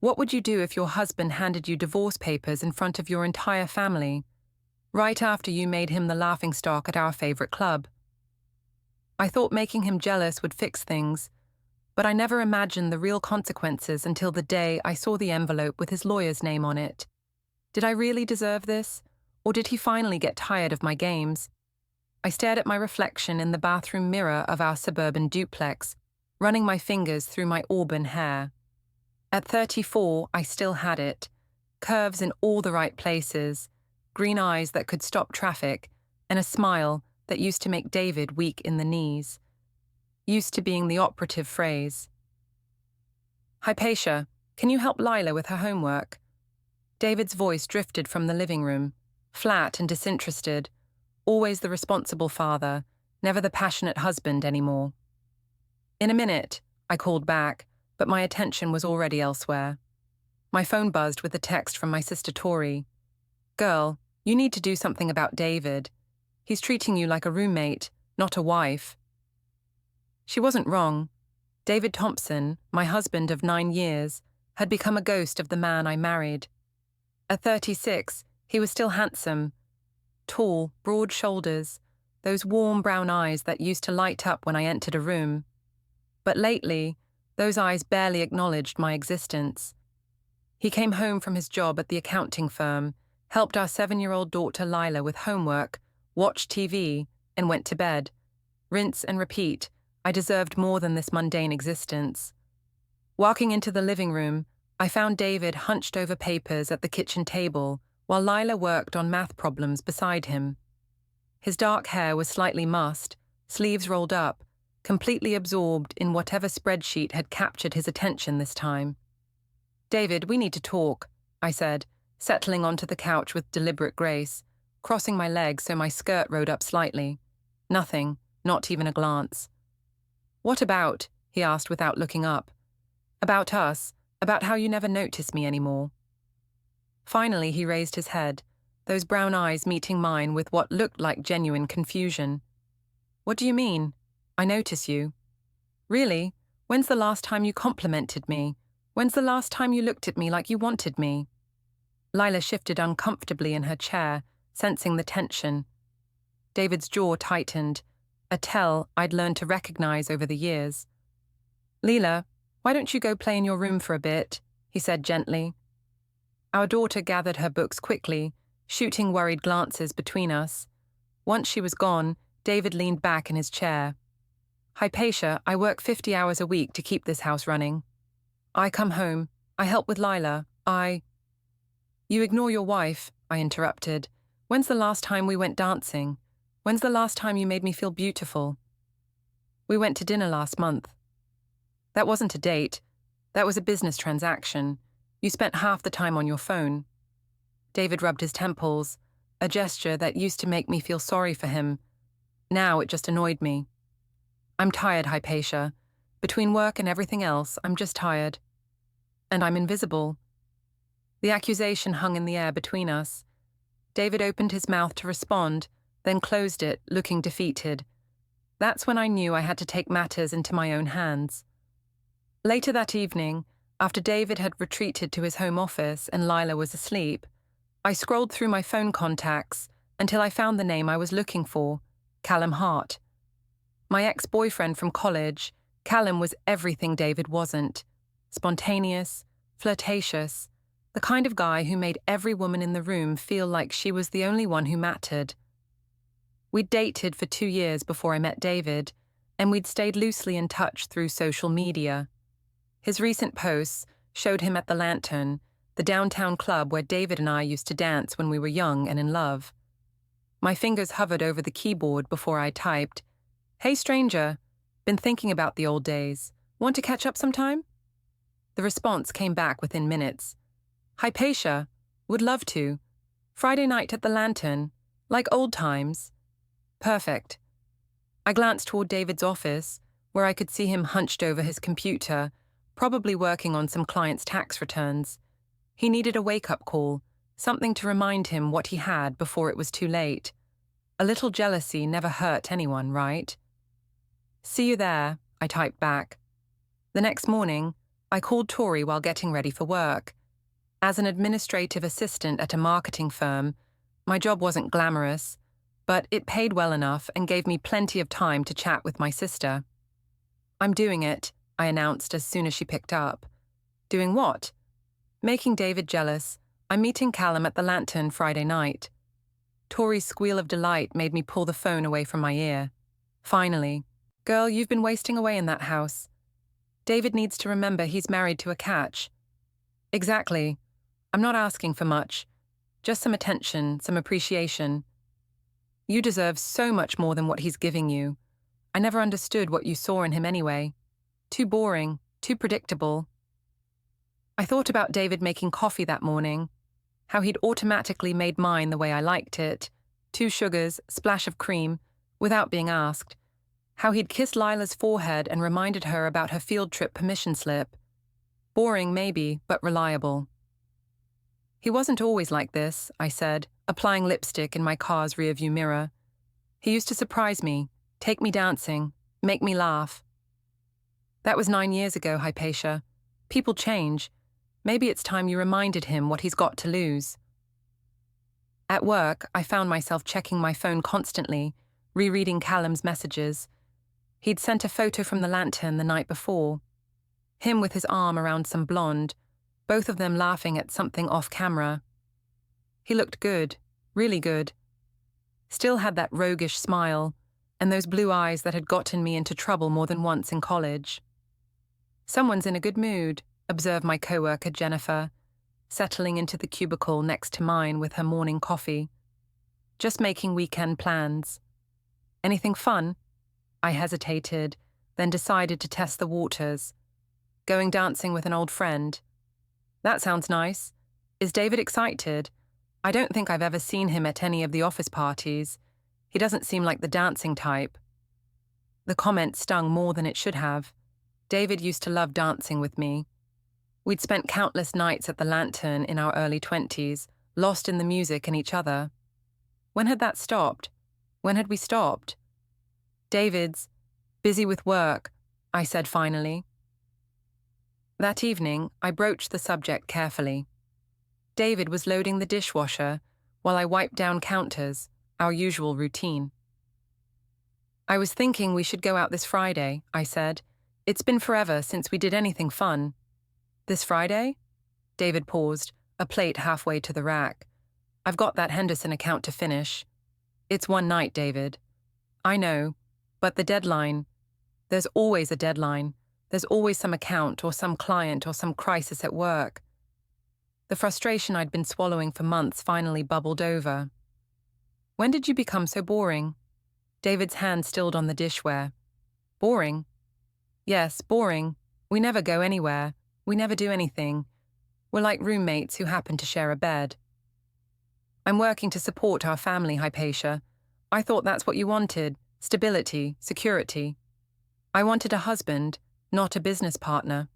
What would you do if your husband handed you divorce papers in front of your entire family, right after you made him the laughingstock at our favorite club? I thought making him jealous would fix things, but I never imagined the real consequences until the day I saw the envelope with his lawyer's name on it. Did I really deserve this, or did he finally get tired of my games? I stared at my reflection in the bathroom mirror of our suburban duplex, running my fingers through my auburn hair. At 34, I still had it. Curves in all the right places, green eyes that could stop traffic, and a smile that used to make David weak in the knees. Used to being the operative phrase. Hypatia, can you help Lila with her homework? David's voice drifted from the living room, flat and disinterested, always the responsible father, never the passionate husband anymore. In a minute, I called back, but my attention was already elsewhere. My phone buzzed with a text from my sister Tori. Girl, you need to do something about David. He's treating you like a roommate, not a wife. She wasn't wrong. David Thompson, my husband of 9 years, had become a ghost of the man I married. At 36, he was still handsome. Tall, broad shoulders, those warm brown eyes that used to light up when I entered a room. But lately, those eyes barely acknowledged my existence. He came home from his job at the accounting firm, helped our 7-year-old daughter Lila with homework, watched TV, and went to bed. Rinse and repeat. I deserved more than this mundane existence. Walking into the living room, I found David hunched over papers at the kitchen table while Lila worked on math problems beside him. His dark hair was slightly mussed, sleeves rolled up, completely absorbed in whatever spreadsheet had captured his attention this time. David, we need to talk, I said, settling onto the couch with deliberate grace, crossing my legs so my skirt rode up slightly. Nothing, not even a glance. What about? He asked without looking up. About us, about how you never notice me anymore. Finally, he raised his head, those brown eyes meeting mine with what looked like genuine confusion. What do you mean? I notice you. Really? When's the last time you complimented me? When's the last time you looked at me like you wanted me? Lila shifted uncomfortably in her chair, sensing the tension. David's jaw tightened, a tell I'd learned to recognize over the years. Lila, why don't you go play in your room for a bit? He said gently. Our daughter gathered her books quickly, shooting worried glances between us. Once she was gone, David leaned back in his chair. Hypatia, I work 50 hours a week to keep this house running. I come home. I help with Lila. You ignore your wife, I interrupted. When's the last time we went dancing? When's the last time you made me feel beautiful? We went to dinner last month. That wasn't a date. That was a business transaction. You spent half the time on your phone. David rubbed his temples, a gesture that used to make me feel sorry for him. Now it just annoyed me. I'm tired, Hypatia. Between work and everything else, I'm just tired. And I'm invisible. The accusation hung in the air between us. David opened his mouth to respond, then closed it, looking defeated. That's when I knew I had to take matters into my own hands. Later that evening, after David had retreated to his home office and Lila was asleep, I scrolled through my phone contacts until I found the name I was looking for, Callum Hart. My ex-boyfriend from college, Callum was everything David wasn't. Spontaneous, flirtatious, the kind of guy who made every woman in the room feel like she was the only one who mattered. We'd dated for 2 years before I met David, and we'd stayed loosely in touch through social media. His recent posts showed him at the Lantern, the downtown club where David and I used to dance when we were young and in love. My fingers hovered over the keyboard before I typed, "Hey stranger, been thinking about the old days. Want to catch up sometime?" The response came back within minutes. "Hypatia, would love to. Friday night at the Lantern, like old times." Perfect. I glanced toward David's office, where I could see him hunched over his computer, probably working on some client's tax returns. He needed a wake-up call, something to remind him what he had before it was too late. A little jealousy never hurt anyone, right? "See you there," I typed back. The next morning, I called Tori while getting ready for work. As an administrative assistant at a marketing firm, my job wasn't glamorous, but it paid well enough and gave me plenty of time to chat with my sister. "I'm doing it," I announced as soon as she picked up. "Doing what?" "Making David jealous. I'm meeting Callum at the Lantern Friday night." Tori's squeal of delight made me pull the phone away from my ear. "Finally. Girl, you've been wasting away in that house. David needs to remember he's married to a catch." "Exactly. I'm not asking for much. Just some attention, some appreciation. You deserve so much more than what he's giving you. I never understood what you saw in him anyway. Too boring, too predictable." I thought about David making coffee that morning, how he'd automatically made mine the way I liked it, 2 sugars, splash of cream, without being asked, how he'd kissed Lila's forehead and reminded her about her field trip permission slip. Boring maybe, but reliable. "He wasn't always like this," I said, applying lipstick in my car's rearview mirror. "He used to surprise me, take me dancing, make me laugh." "That was 9 years ago, Hypatia. People change. Maybe it's time you reminded him what he's got to lose." At work, I found myself checking my phone constantly, rereading Callum's messages. He'd sent a photo from the Lantern the night before. Him with his arm around some blonde, both of them laughing at something off camera. He looked good, really good. Still had that roguish smile, and those blue eyes that had gotten me into trouble more than once in college. "Someone's in a good mood," observed my coworker Jennifer, settling into the cubicle next to mine with her morning coffee. "Just making weekend plans." "Anything fun?" I hesitated, then decided to test the waters. "Going dancing with an old friend." "That sounds nice. Is David excited? I don't think I've ever seen him at any of the office parties. He doesn't seem like the dancing type." The comment stung more than it should have. David used to love dancing with me. We'd spent countless nights at the Lantern in our early 20s, lost in the music and each other. When had that stopped? When had we stopped? "David's busy with work," I said finally. That evening, I broached the subject carefully. David was loading the dishwasher while I wiped down counters, our usual routine. "I was thinking we should go out this Friday," I said. "It's been forever since we did anything fun." "This Friday?" David paused, a plate halfway to the rack. "I've got that Henderson account to finish." "It's one night, David." "I know, but the deadline. There's always a deadline. There's always some account or some client or some crisis at work." The frustration I'd been swallowing for months finally bubbled over. "When did you become so boring?" David's hand stilled on the dishware. "Boring?" "Yes, boring. We never go anywhere. We never do anything. We're like roommates who happen to share a bed." "I'm working to support our family, Hypatia. I thought that's what you wanted. Stability, security." "I wanted a husband, not a business partner."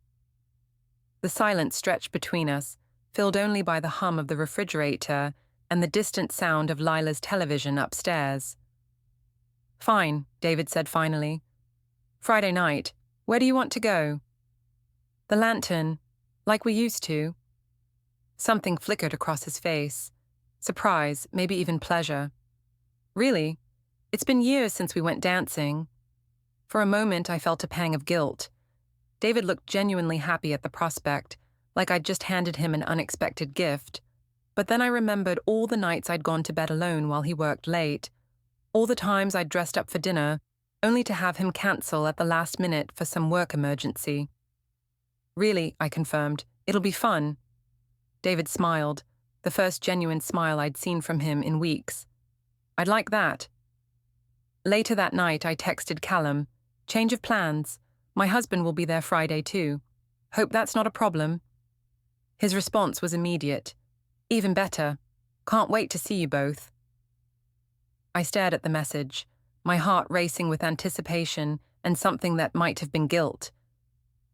The silence stretched between us, filled only by the hum of the refrigerator and the distant sound of Lila's television upstairs. "Fine," David said finally. "Friday night. Where do you want to go?" "The Lantern, like we used to." Something flickered across his face. Surprise, maybe even pleasure. "Really? It's been years since we went dancing." For a moment, I felt a pang of guilt. David looked genuinely happy at the prospect, like I'd just handed him an unexpected gift. But then I remembered all the nights I'd gone to bed alone while he worked late, all the times I'd dressed up for dinner, only to have him cancel at the last minute for some work emergency. "Really," I confirmed, "it'll be fun." David smiled, the first genuine smile I'd seen from him in weeks. "I'd like that." Later that night, I texted Callum, "Change of plans. My husband will be there Friday too. Hope that's not a problem." His response was immediate. "Even better. Can't wait to see you both." I stared at the message, my heart racing with anticipation and something that might have been guilt.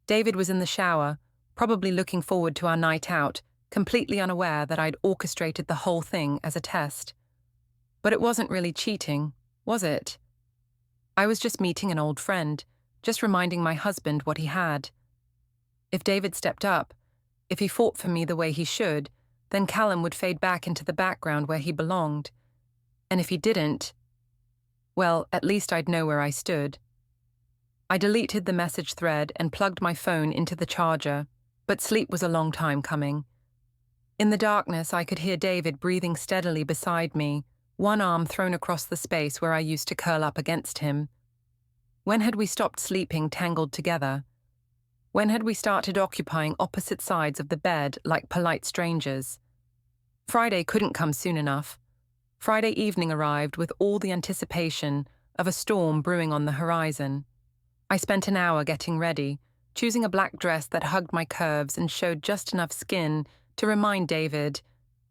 David was in the shower, probably looking forward to our night out, completely unaware that I'd orchestrated the whole thing as a test. But it wasn't really cheating, was it? I was just meeting an old friend, just reminding my husband what he had. If David stepped up, if he fought for me the way he should, then Callum would fade back into the background where he belonged. And if he didn't, well, at least I'd know where I stood. I deleted the message thread and plugged my phone into the charger, but sleep was a long time coming. In the darkness, I could hear David breathing steadily beside me, one arm thrown across the space where I used to curl up against him. When had we stopped sleeping tangled together? When had we started occupying opposite sides of the bed like polite strangers? Friday couldn't come soon enough. Friday evening arrived with all the anticipation of a storm brewing on the horizon. I spent an hour getting ready, choosing a black dress that hugged my curves and showed just enough skin to remind David,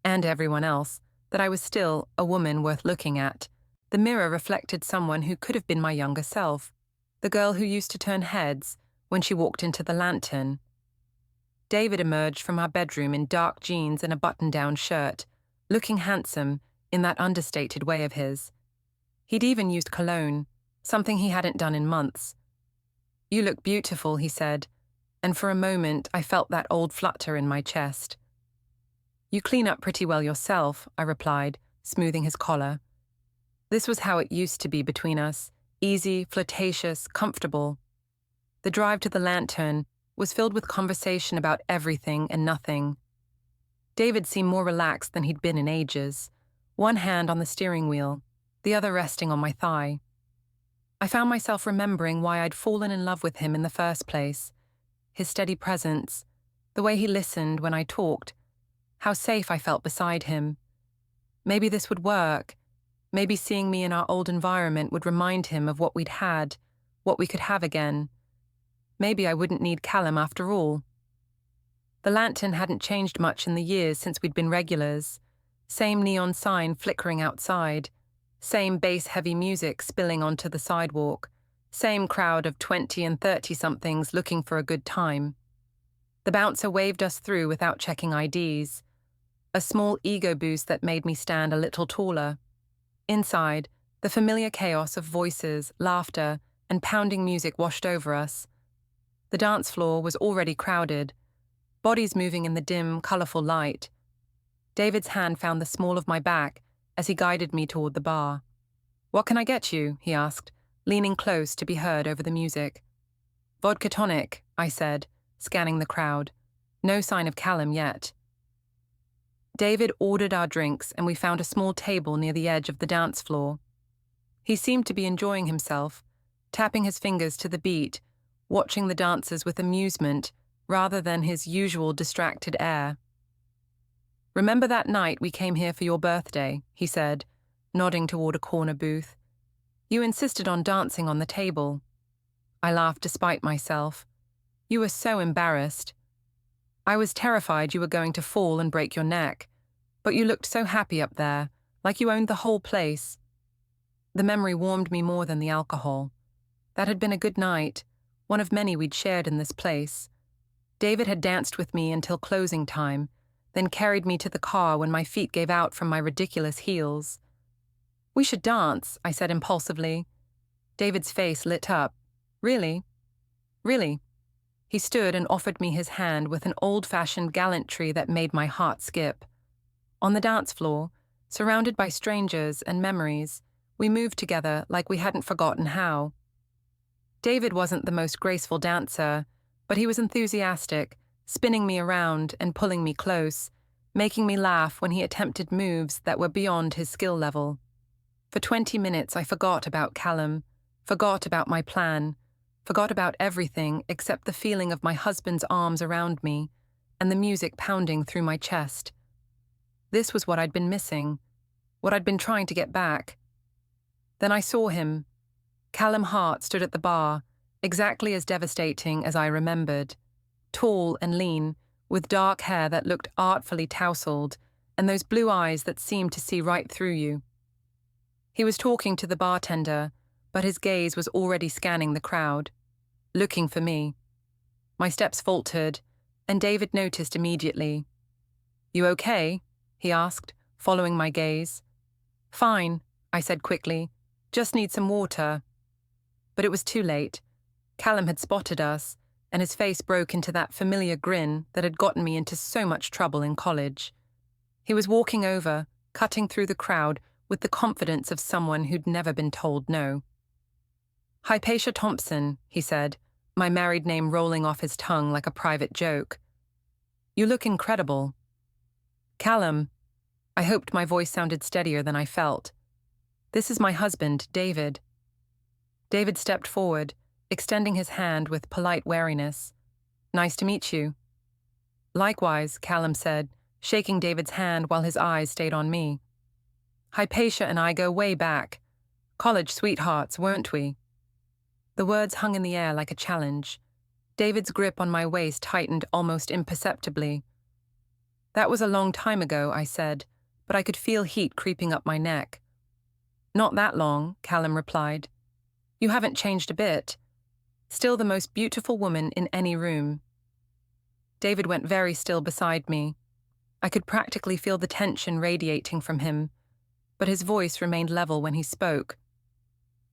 and everyone else, that I was still a woman worth looking at. The mirror reflected someone who could have been my younger self, the girl who used to turn heads when she walked into the lantern. David emerged from our bedroom in dark jeans and a button-down shirt, looking handsome in that understated way of his. He'd even used cologne, something he hadn't done in months. "You look beautiful," he said, and for a moment I felt that old flutter in my chest. "You clean up pretty well yourself," I replied, smoothing his collar. This was how it used to be between us, easy, flirtatious, comfortable. The drive to the lantern was filled with conversation about everything and nothing. David seemed more relaxed than he'd been in ages, one hand on the steering wheel, the other resting on my thigh. I found myself remembering why I'd fallen in love with him in the first place. His steady presence, the way he listened when I talked, how safe I felt beside him. Maybe this would work. Maybe seeing me in our old environment would remind him of what we'd had, what we could have again. Maybe I wouldn't need Callum after all. The lantern hadn't changed much in the years since we'd been regulars. Same neon sign flickering outside, same bass-heavy music spilling onto the sidewalk, same crowd of 20 and 30-somethings looking for a good time. The bouncer waved us through without checking IDs, a small ego boost that made me stand a little taller. Inside, the familiar chaos of voices, laughter, and pounding music washed over us. The dance floor was already crowded, bodies moving in the dim, colourful light. David's hand found the small of my back as he guided me toward the bar. "What can I get you?" he asked, leaning close to be heard over the music. "Vodka tonic," I said, scanning the crowd. No sign of Callum yet. David ordered our drinks and we found a small table near the edge of the dance floor. He seemed to be enjoying himself, tapping his fingers to the beat, watching the dancers with amusement rather than his usual distracted air. "Remember that night we came here for your birthday?" he said, nodding toward a corner booth. "You insisted on dancing on the table." I laughed despite myself. "You were so embarrassed. I was terrified you were going to fall and break your neck, but you looked so happy up there, like you owned the whole place." The memory warmed me more than the alcohol. That had been a good night, one of many we'd shared in this place. David had danced with me until closing time, then carried me to the car when my feet gave out from my ridiculous heels. "We should dance," I said impulsively. David's face lit up. "Really? Really?" He stood and offered me his hand with an old-fashioned gallantry that made my heart skip. On the dance floor, surrounded by strangers and memories, we moved together like we hadn't forgotten how. David wasn't the most graceful dancer, but he was enthusiastic, spinning me around and pulling me close, making me laugh when he attempted moves that were beyond his skill level. For 20 minutes I forgot about Callum, forgot about my plan, forgot about everything except the feeling of my husband's arms around me and the music pounding through my chest. This was what I'd been missing, what I'd been trying to get back. Then I saw him. Callum Hart stood at the bar, exactly as devastating as I remembered. Tall and lean, with dark hair that looked artfully tousled, and those blue eyes that seemed to see right through you. He was talking to the bartender, but his gaze was already scanning the crowd, looking for me. My steps faltered, and David noticed immediately. "You okay?" he asked, following my gaze. "Fine," I said quickly. "Just need some water." But it was too late. Callum had spotted us, and his face broke into that familiar grin that had gotten me into so much trouble in college. He was walking over, cutting through the crowd with the confidence of someone who'd never been told no. "Hypatia Thompson," he said, my married name rolling off his tongue like a private joke. "You look incredible." "Callum." I hoped my voice sounded steadier than I felt. "This is my husband, David." David stepped forward, extending his hand with polite wariness. "Nice to meet you." "Likewise," Callum said, shaking David's hand while his eyes stayed on me. "Hypatia and I go way back. College sweethearts, weren't we?" The words hung in the air like a challenge. David's grip on my waist tightened almost imperceptibly. "That was a long time ago," I said, but I could feel heat creeping up my neck. "Not that long," Callum replied. "You haven't changed a bit. Still the most beautiful woman in any room." David went very still beside me. I could practically feel the tension radiating from him, but his voice remained level when he spoke.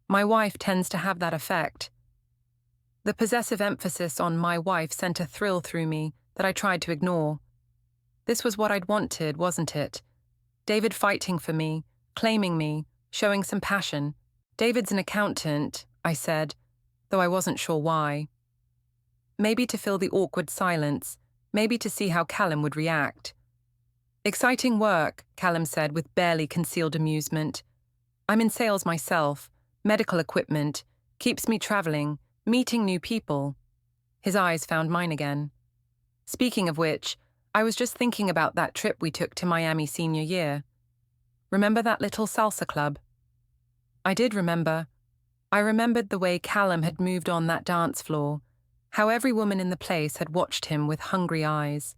"My wife tends to have that effect." The possessive emphasis on "my wife" sent a thrill through me that I tried to ignore. This was what I'd wanted, wasn't it? David fighting for me, claiming me, showing some passion. "David's an accountant," I said, though I wasn't sure why. Maybe to fill the awkward silence, maybe to see how Callum would react. "Exciting work," Callum said with barely concealed amusement. "I'm in sales myself. Medical equipment. Keeps me traveling, meeting new people." His eyes found mine again. "Speaking of which, I was just thinking about that trip we took to Miami senior year. Remember that little salsa club?" I did remember. I remembered the way Callum had moved on that dance floor, how every woman in the place had watched him with hungry eyes,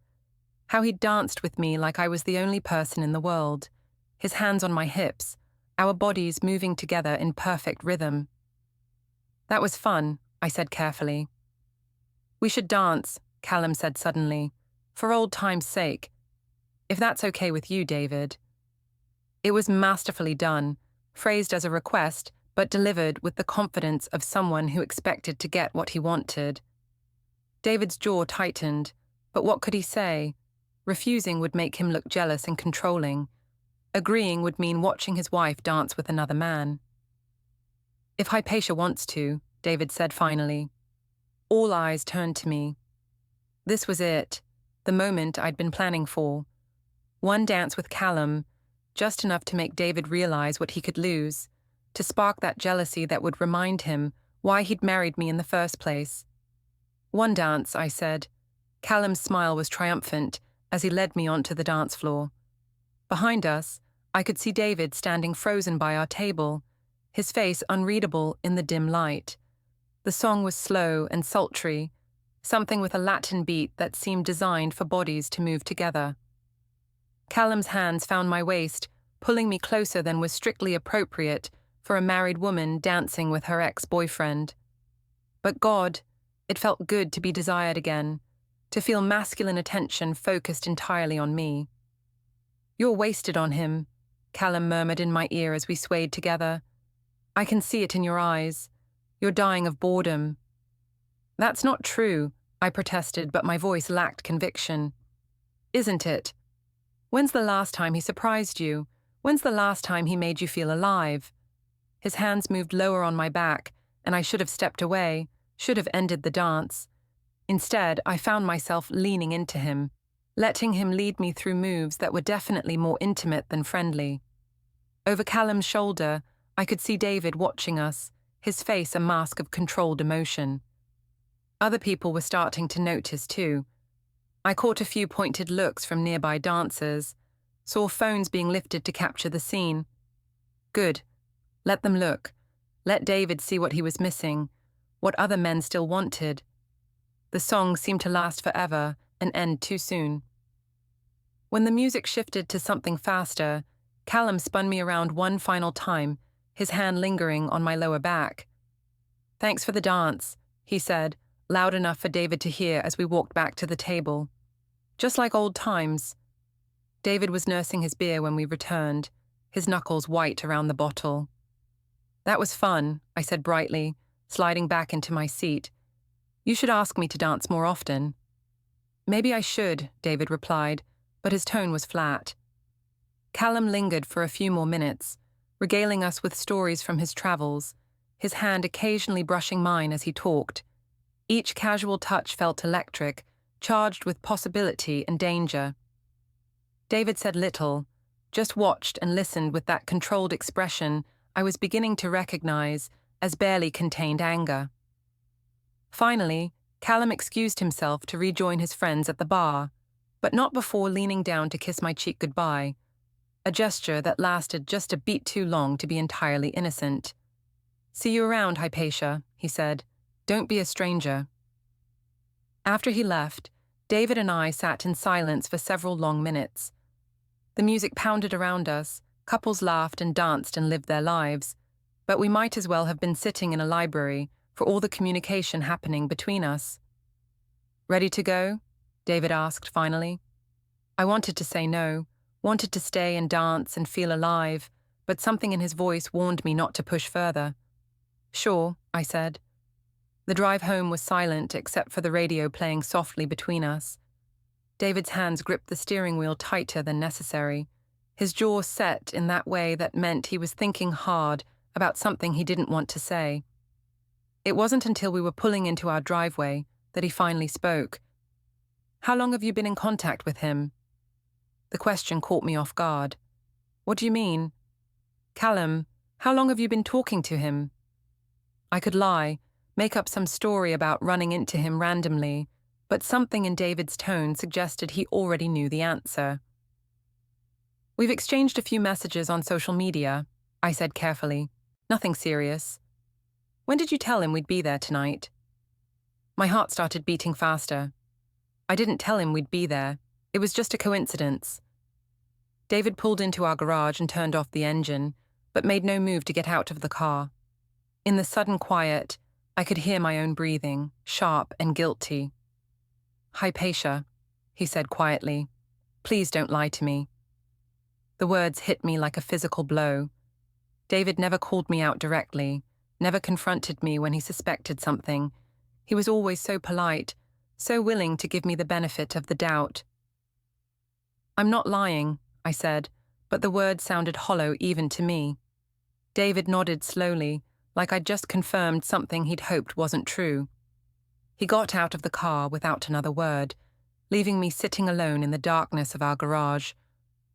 how he'd danced with me like I was the only person in the world, his hands on my hips, our bodies moving together in perfect rhythm. "That was fun," I said carefully. "We should dance," Callum said suddenly, "for old time's sake. If that's okay with you, David." It was masterfully done, phrased as a request, but delivered with the confidence of someone who expected to get what he wanted. David's jaw tightened, but what could he say? Refusing would make him look jealous and controlling. Agreeing would mean watching his wife dance with another man. "If Hypatia wants to," David said finally. All eyes turned to me. This was it, the moment I'd been planning for. One dance with Callum, just enough to make David realize what he could lose, to spark that jealousy that would remind him why he'd married me in the first place. "One dance," I said. Callum's smile was triumphant as he led me onto the dance floor. Behind us, I could see David standing frozen by our table, his face unreadable in the dim light. The song was slow and sultry, something with a Latin beat that seemed designed for bodies to move together. Callum's hands found my waist, pulling me closer than was strictly appropriate for a married woman dancing with her ex-boyfriend. But God, it felt good to be desired again, to feel masculine attention focused entirely on me. "You're wasted on him," Callum murmured in my ear as we swayed together. "I can see it in your eyes. You're dying of boredom." "That's not true," I protested, but my voice lacked conviction. "Isn't it? When's the last time he surprised you? When's the last time he made you feel alive?" His hands moved lower on my back, and I should have stepped away, should have ended the dance. Instead, I found myself leaning into him, letting him lead me through moves that were definitely more intimate than friendly. Over Callum's shoulder, I could see David watching us, his face a mask of controlled emotion. Other people were starting to notice too. I caught a few pointed looks from nearby dancers, saw phones being lifted to capture the scene. Good. Let them look. Let David see what he was missing, what other men still wanted. The song seemed to last forever and end too soon. When the music shifted to something faster, Callum spun me around one final time, his hand lingering on my lower back. "Thanks for the dance," he said, loud enough for David to hear as we walked back to the table. "Just like old times." David was nursing his beer when we returned, his knuckles white around the bottle. "That was fun," I said brightly, sliding back into my seat. You should ask me to dance more often. Maybe I should, David replied, but his tone was flat. Callum lingered for a few more minutes, regaling us with stories from his travels, his hand occasionally brushing mine as he talked. Each casual touch felt electric, charged with possibility and danger. David said little, just watched and listened with that controlled expression I was beginning to recognize as barely contained anger. Finally, Callum excused himself to rejoin his friends at the bar, but not before leaning down to kiss my cheek goodbye, a gesture that lasted just a beat too long to be entirely innocent. "See you around, Hypatia," he said. "Don't be a stranger." After he left, David and I sat in silence for several long minutes. The music pounded around us, couples laughed and danced and lived their lives, but we might as well have been sitting in a library for all the communication happening between us. "Ready to go?" David asked finally. I wanted to say no, wanted to stay and dance and feel alive, but something in his voice warned me not to push further. "Sure," I said. The drive home was silent except for the radio playing softly between us. David's hands gripped the steering wheel tighter than necessary, his jaw set in that way that meant he was thinking hard about something he didn't want to say. It wasn't until we were pulling into our driveway that he finally spoke. "How long have you been in contact with him?" The question caught me off guard. "What do you mean?" "Callum, how long have you been talking to him?" I could lie, make up some story about running into him randomly, but something in David's tone suggested he already knew the answer. "We've exchanged a few messages on social media," I said carefully. "Nothing serious." "When did you tell him we'd be there tonight?" My heart started beating faster. I didn't tell him we'd be there. It was just a coincidence. David pulled into our garage and turned off the engine, but made no move to get out of the car. In the sudden quiet, I could hear my own breathing, sharp and guilty. "Hypatia," he said quietly, "please don't lie to me." The words hit me like a physical blow. David never called me out directly, never confronted me when he suspected something. He was always so polite, so willing to give me the benefit of the doubt. "I'm not lying," I said, but the words sounded hollow even to me. David nodded slowly, like I'd just confirmed something he'd hoped wasn't true. He got out of the car without another word, leaving me sitting alone in the darkness of our garage,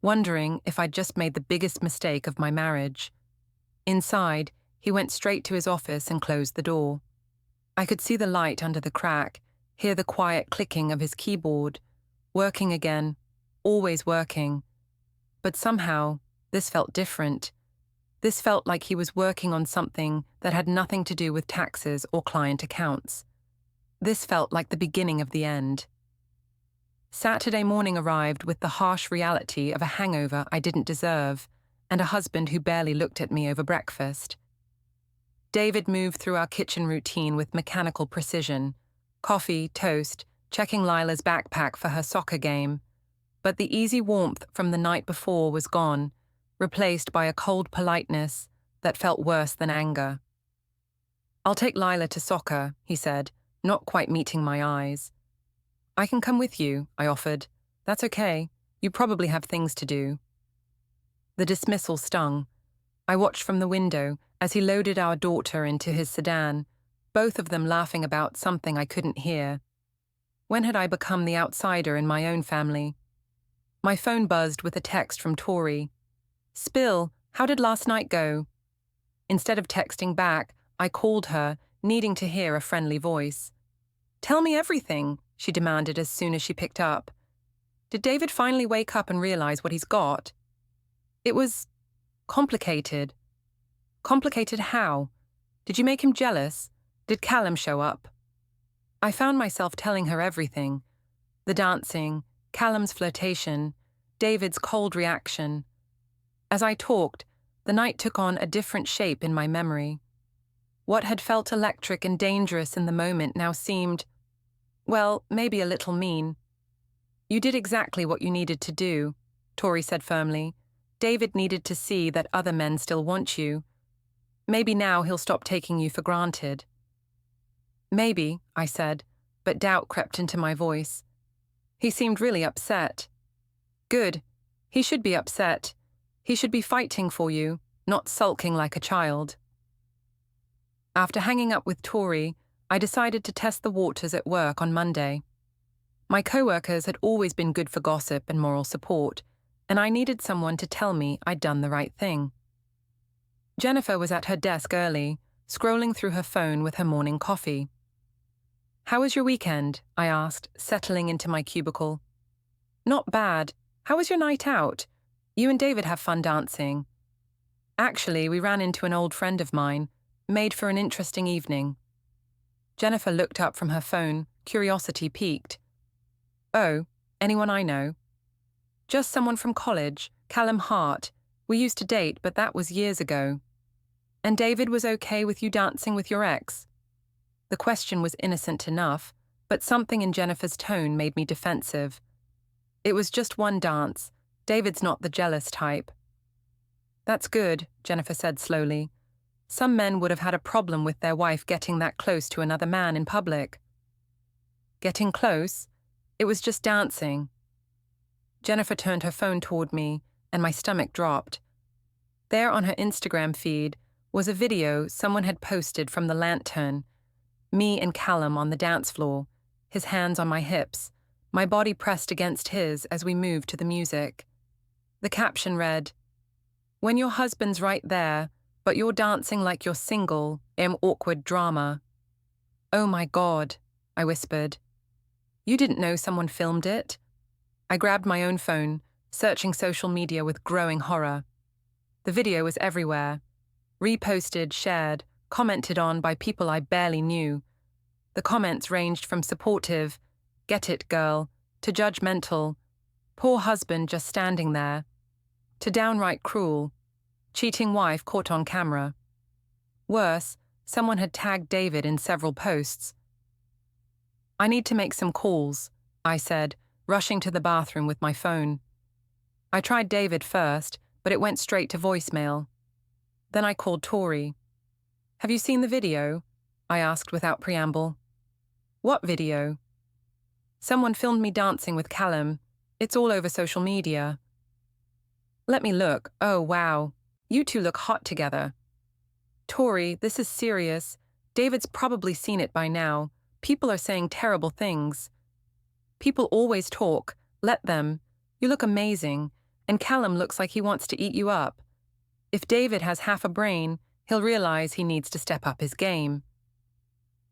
wondering if I'd just made the biggest mistake of my marriage. Inside, he went straight to his office and closed the door. I could see the light under the crack, hear the quiet clicking of his keyboard, working again, always working. But somehow, this felt different. This felt like he was working on something that had nothing to do with taxes or client accounts. This felt like the beginning of the end. Saturday morning arrived with the harsh reality of a hangover I didn't deserve, and a husband who barely looked at me over breakfast. David moved through our kitchen routine with mechanical precision. Coffee, toast, checking Lila's backpack for her soccer game. But the easy warmth from the night before was gone, replaced by a cold politeness that felt worse than anger. "I'll take Lila to soccer," he said, not quite meeting my eyes. "I can come with you," I offered. "That's okay. You probably have things to do." The dismissal stung. I watched from the window as he loaded our daughter into his sedan, both of them laughing about something I couldn't hear. When had I become the outsider in my own family? My phone buzzed with a text from Tori. "Spill, how did last night go?" Instead of texting back, I called her, needing to hear a friendly voice. "Tell me everything," she demanded as soon as she picked up. Did David finally wake up and realize what he's got? It was complicated. Complicated how? Did you make him jealous? Did Callum show up? I found myself telling her everything. The dancing, Callum's flirtation, David's cold reaction. As I talked, the night took on a different shape in my memory. What had felt electric and dangerous in the moment now seemed, well, maybe a little mean. "You did exactly what you needed to do," Tori said firmly. "David needed to see that other men still want you. Maybe now he'll stop taking you for granted." Maybe, I said, but doubt crept into my voice. He seemed really upset. Good. He should be upset. He should be fighting for you, not sulking like a child. After hanging up with Tori, I decided to test the waters at work on Monday. My co-workers had always been good for gossip and moral support, and I needed someone to tell me I'd done the right thing. Jennifer was at her desk early, scrolling through her phone with her morning coffee. "How was your weekend?" I asked, settling into my cubicle. "Not bad. How was your night out? You and David have fun dancing." "Actually, we ran into an old friend of mine. Made for an interesting evening." Jennifer looked up from her phone, curiosity piqued. "Oh, anyone I know?" "Just someone from college, Callum Hart. We used to date, but that was years ago." "And David was okay with you dancing with your ex?" The question was innocent enough, but something in Jennifer's tone made me defensive. "It was just one dance. David's not the jealous type." "That's good," Jennifer said slowly. "Some men would have had a problem with their wife getting that close to another man in public." "Getting close? It was just dancing." Jennifer turned her phone toward me, and my stomach dropped. There on her Instagram feed was a video someone had posted from the lantern, me and Callum on the dance floor, his hands on my hips, my body pressed against his as we moved to the music. The caption read, "When your husband's right there, but you're dancing like you're single, awkward drama." "Oh my God," I whispered. "You didn't know someone filmed it?" I grabbed my own phone, searching social media with growing horror. The video was everywhere. Reposted, shared, commented on by people I barely knew. The comments ranged from supportive, "Get it, girl," to judgmental, "Poor husband just standing there," to downright cruel, "Cheating wife caught on camera." Worse, someone had tagged David in several posts. "I need to make some calls," I said, rushing to the bathroom with my phone. I tried David first, but it went straight to voicemail. Then I called Tori. "Have you seen the video?" I asked without preamble. "What video?" "Someone filmed me dancing with Callum. It's all over social media." "Let me look. Oh, wow. You two look hot together." "Tori, this is serious. David's probably seen it by now. People are saying terrible things." "People always talk. Let them. You look amazing, and Callum looks like he wants to eat you up. If David has half a brain, he'll realize he needs to step up his game."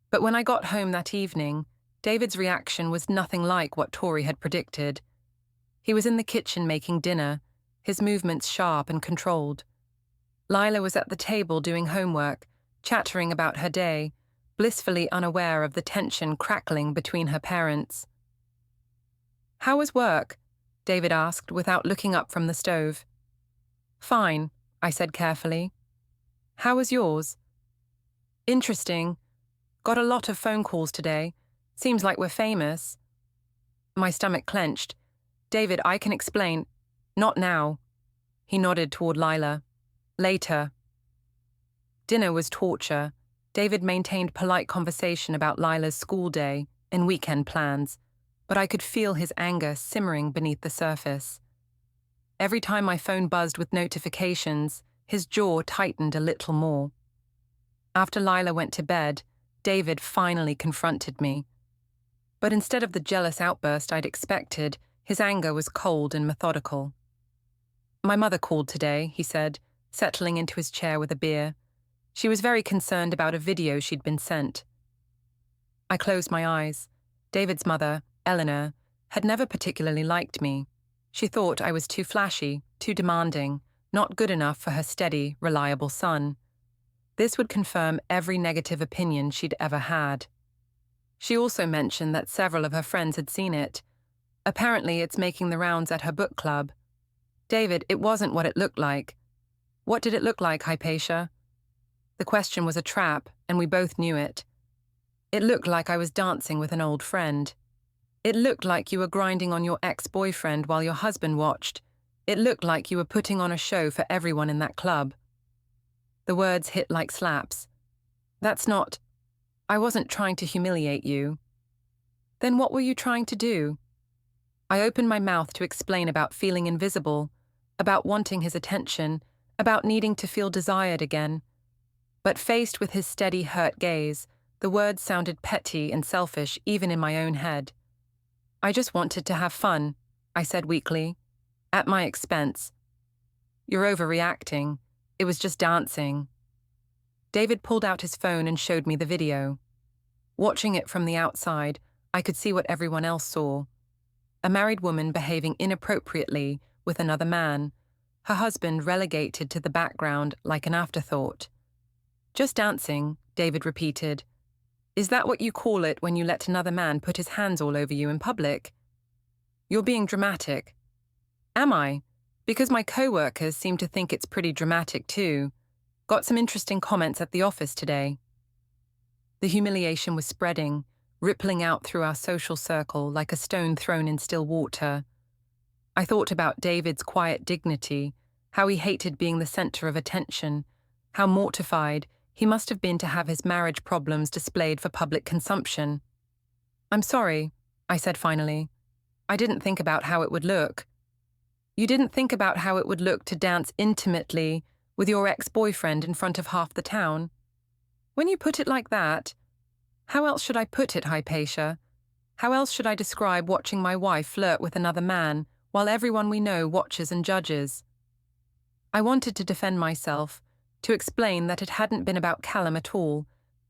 But when I got home that evening, David's reaction was nothing like what Tori had predicted. He was in the kitchen making dinner, his movements sharp and controlled. Lila was at the table doing homework, chattering about her day, blissfully unaware of the tension crackling between her parents. "How was work?" David asked without looking up from the stove. "Fine," I said carefully. "How was yours?" "Interesting. Got a lot of phone calls today. Seems like we're famous." My stomach clenched. "David, I can explain." "Not now." He nodded toward Lila. "Later." Dinner was torture. David maintained polite conversation about Lila's school day and weekend plans, but I could feel his anger simmering beneath the surface. Every time my phone buzzed with notifications, his jaw tightened a little more. After Lila went to bed, David finally confronted me. But instead of the jealous outburst I'd expected, his anger was cold and methodical. "My mother called today," he said, settling into his chair with a beer. "She was very concerned about a video she'd been sent." I closed my eyes. David's mother, Eleanor, had never particularly liked me. She thought I was too flashy, too demanding, not good enough for her steady, reliable son. This would confirm every negative opinion she'd ever had. She also mentioned that several of her friends had seen it. Apparently, it's making the rounds at her book club. "David, it wasn't what it looked like." "What did it look like, Hypatia?" The question was a trap, and we both knew it. "It looked like I was dancing with an old friend. It looked like you were grinding on your ex-boyfriend while your husband watched. It looked like you were putting on a show for everyone in that club." The words hit like slaps. "That's not..." I wasn't trying to humiliate you. Then what were you trying to do? I opened my mouth to explain about feeling invisible, about wanting his attention, about needing to feel desired again. But faced with his steady, hurt gaze, the words sounded petty and selfish even in my own head. I just wanted to have fun, I said weakly. At my expense. You're overreacting. It was just dancing. David pulled out his phone and showed me the video. Watching it from the outside, I could see what everyone else saw. A married woman behaving inappropriately with another man, her husband relegated to the background like an afterthought. Just dancing, David repeated. Is that what you call it when you let another man put his hands all over you in public? You're being dramatic. Am I? Because my co-workers seem to think it's pretty dramatic too. Got some interesting comments at the office today. The humiliation was spreading, rippling out through our social circle like a stone thrown in still water. I thought about David's quiet dignity, how he hated being the center of attention, how mortified he must have been to have his marriage problems displayed for public consumption. I'm sorry, I said finally. I didn't think about how it would look. You didn't think about how it would look to dance intimately with your ex-boyfriend in front of half the town? When you put it like that, how else should I put it, Hypatia? How else should I describe watching my wife flirt with another man while everyone we know watches and judges? I wanted to defend myself, to explain that it hadn't been about Callum at all,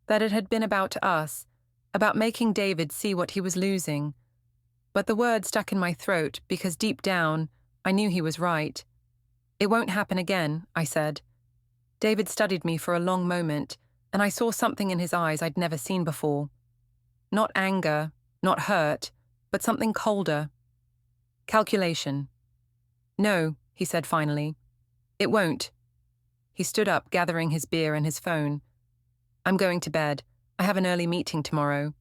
that it had been about us, about making David see what he was losing. But the word stuck in my throat because deep down, I knew he was right. It won't happen again, I said. David studied me for a long moment, and I saw something in his eyes I'd never seen before. Not anger, not hurt, but something colder. Calculation. No, he said finally. It won't. He stood up, gathering his beer and his phone. I'm going to bed. I have an early meeting tomorrow.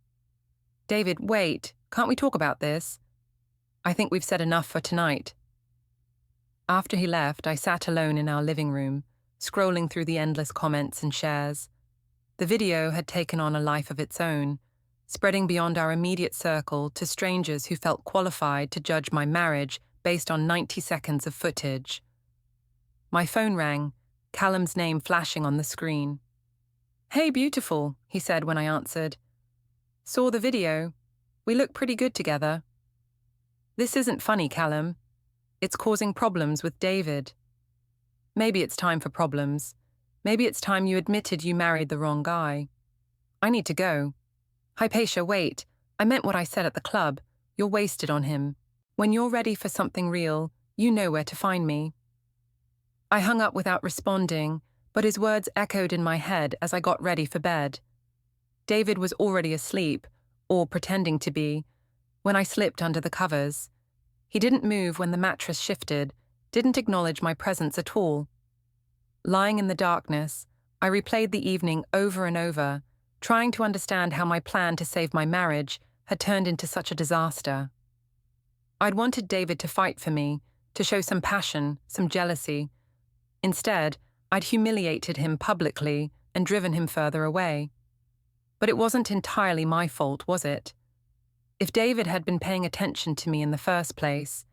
David, wait. Can't we talk about this? I think we've said enough for tonight. After he left, I sat alone in our living room, scrolling through the endless comments and shares. The video had taken on a life of its own, spreading beyond our immediate circle to strangers who felt qualified to judge my marriage based on 90 seconds of footage. My phone rang, Callum's name flashing on the screen. Hey, beautiful, he said when I answered. Saw the video. We look pretty good together. This isn't funny, Callum. It's causing problems with David. Maybe it's time for problems. Maybe it's time you admitted you married the wrong guy. I need to go. Hypatia, wait. I meant what I said at the club. You're wasted on him. When you're ready for something real, you know where to find me. I hung up without responding, but his words echoed in my head as I got ready for bed. David was already asleep, or pretending to be, when I slipped under the covers. He didn't move when the mattress shifted, didn't acknowledge my presence at all. Lying in the darkness, I replayed the evening over and over, trying to understand how my plan to save my marriage had turned into such a disaster. I'd wanted David to fight for me, to show some passion, some jealousy. Instead, I'd humiliated him publicly and driven him further away. But it wasn't entirely my fault, was it? If David had been paying attention to me in the first place,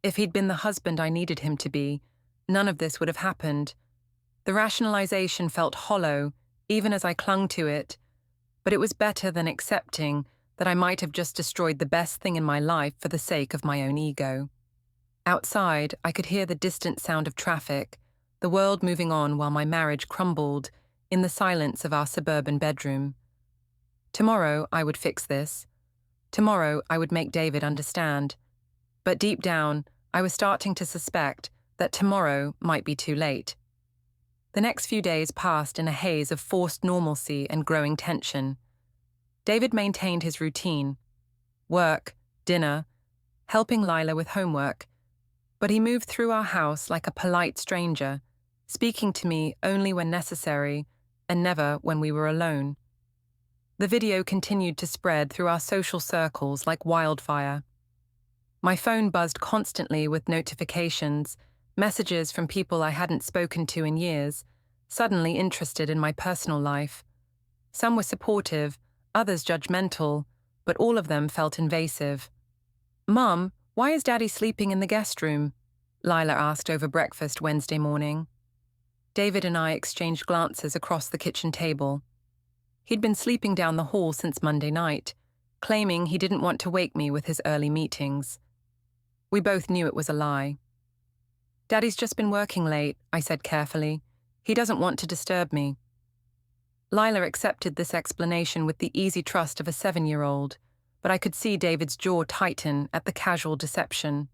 if he'd been the husband I needed him to be, none of this would have happened. The rationalization felt hollow, even as I clung to it, but it was better than accepting that I might have just destroyed the best thing in my life for the sake of my own ego. Outside, I could hear the distant sound of traffic, the world moving on while my marriage crumbled in the silence of our suburban bedroom. Tomorrow, I would fix this. Tomorrow, I would make David understand. But deep down, I was starting to suspect that tomorrow might be too late. The next few days passed in a haze of forced normalcy and growing tension. David maintained his routine. Work, dinner, helping Lila with homework. But he moved through our house like a polite stranger, speaking to me only when necessary and never when we were alone. The video continued to spread through our social circles like wildfire. My phone buzzed constantly with notifications, messages from people I hadn't spoken to in years, suddenly interested in my personal life. Some were supportive, others judgmental, but all of them felt invasive. "Mum, why is Daddy sleeping in the guest room?" Lila asked over breakfast Wednesday morning. David and I exchanged glances across the kitchen table. He'd been sleeping down the hall since Monday night, claiming he didn't want to wake me with his early meetings. We both knew it was a lie. "Daddy's just been working late," I said carefully. "He doesn't want to disturb me." Lila accepted this explanation with the easy trust of a 7-year-old, but I could see David's jaw tighten at the casual deception.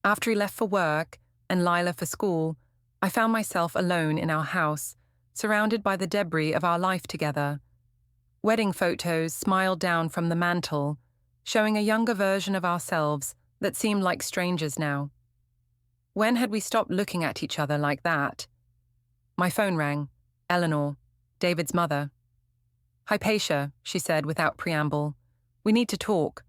After he left for work and Lila for school, I found myself alone in our house, surrounded by the debris of our life together. Wedding photos smiled down from the mantel, showing a younger version of ourselves that seemed like strangers now. When had we stopped looking at each other like that? My phone rang. Eleanor, David's mother. "Hypatia," she said without preamble. "We need to talk."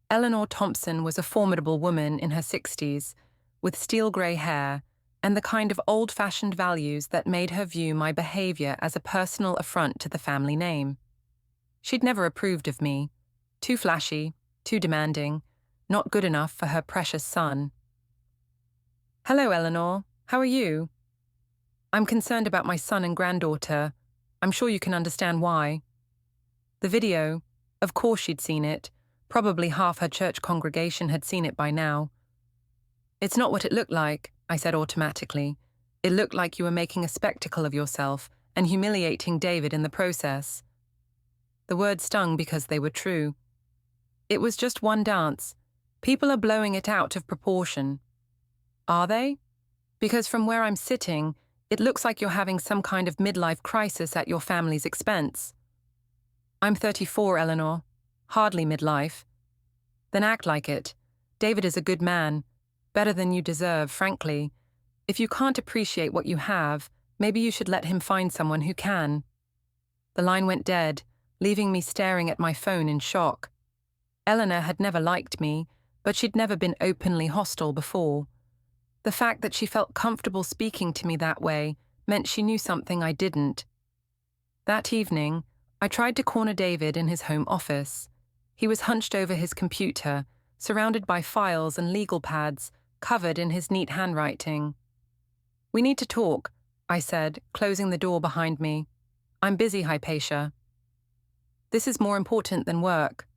Eleanor Thompson was a formidable woman in her 60s, with steel-grey hair and the kind of old-fashioned values that made her view my behavior as a personal affront to the family name. She'd never approved of me. Too flashy, too demanding, not good enough for her precious son. "Hello, Eleanor. How are you?" "I'm concerned about my son and granddaughter. I'm sure you can understand why." The video, of course she'd seen it. Probably half her church congregation had seen it by now. "It's not what it looked like," I said automatically. "It looked like you were making a spectacle of yourself and humiliating David in the process." The words stung because they were true. It was just one dance. People are blowing it out of proportion. Are they? Because from where I'm sitting, it looks like you're having some kind of midlife crisis at your family's expense. "I'm 34, Eleanor. Hardly midlife." "Then act like it. David is a good man. Better than you deserve, frankly. If you can't appreciate what you have, maybe you should let him find someone who can." The line went dead, leaving me staring at my phone in shock. Eleanor had never liked me, but she'd never been openly hostile before. The fact that she felt comfortable speaking to me that way meant she knew something I didn't. That evening, I tried to corner David in his home office. He was hunched over his computer, surrounded by files and legal pads, covered in his neat handwriting. "We need to talk," I said, closing the door behind me. "I'm busy, Hypatia." "This is more important than work."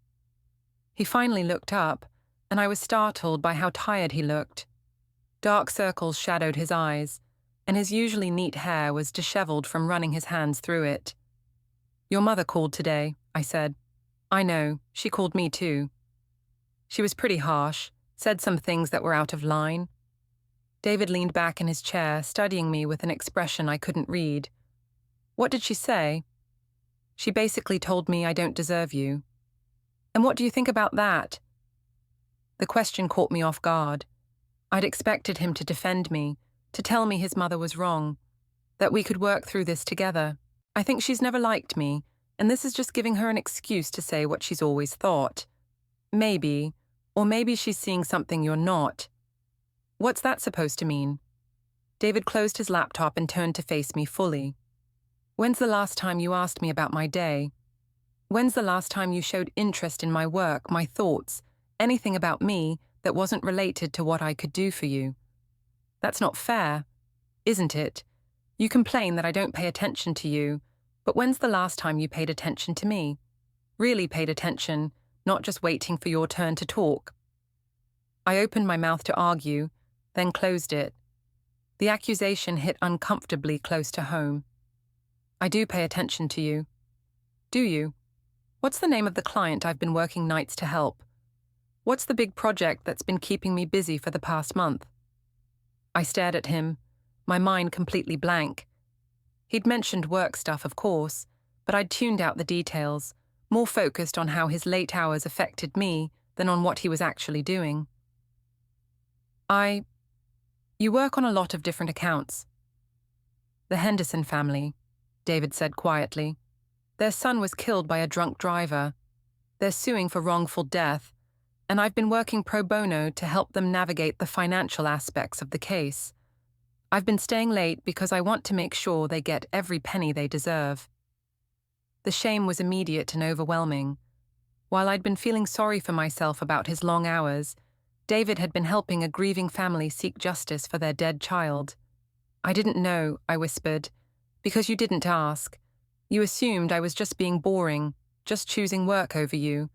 He finally looked up, and I was startled by how tired he looked. Dark circles shadowed his eyes, and his usually neat hair was disheveled from running his hands through it. "Your mother called today," I said. "I know, she called me too." "She was pretty harsh, said some things that were out of line." David leaned back in his chair, studying me with an expression I couldn't read. "What did she say?" "She basically told me I don't deserve you." "And what do you think about that?" The question caught me off guard. I'd expected him to defend me, to tell me his mother was wrong, that we could work through this together. "I think she's never liked me, and this is just giving her an excuse to say what she's always thought. Maybe, or maybe she's seeing something you're not." "What's that supposed to mean?" David closed his laptop and turned to face me fully. "When's the last time you asked me about my day? When's the last time you showed interest in my work, my thoughts, anything about me that wasn't related to what I could do for you? That's not fair, isn't it? You complain that I don't pay attention to you, but when's the last time you paid attention to me? Really paid attention, not just waiting for your turn to talk." I opened my mouth to argue, then closed it. The accusation hit uncomfortably close to home. "I do pay attention to you." "Do you? What's the name of the client I've been working nights to help? What's the big project that's been keeping me busy for the past month?" I stared at him, my mind completely blank. He'd mentioned work stuff, of course, but I'd tuned out the details, more focused on how his late hours affected me than on what he was actually doing. You work on a lot of different accounts." "The Henderson family," David said quietly. "Their son was killed by a drunk driver. They're suing for wrongful death, and I've been working pro bono to help them navigate the financial aspects of the case. I've been staying late because I want to make sure they get every penny they deserve." The shame was immediate and overwhelming. While I'd been feeling sorry for myself about his long hours, David had been helping a grieving family seek justice for their dead child. "I didn't know," I whispered, "because you didn't ask. You assumed I was just being boring, just choosing work over you.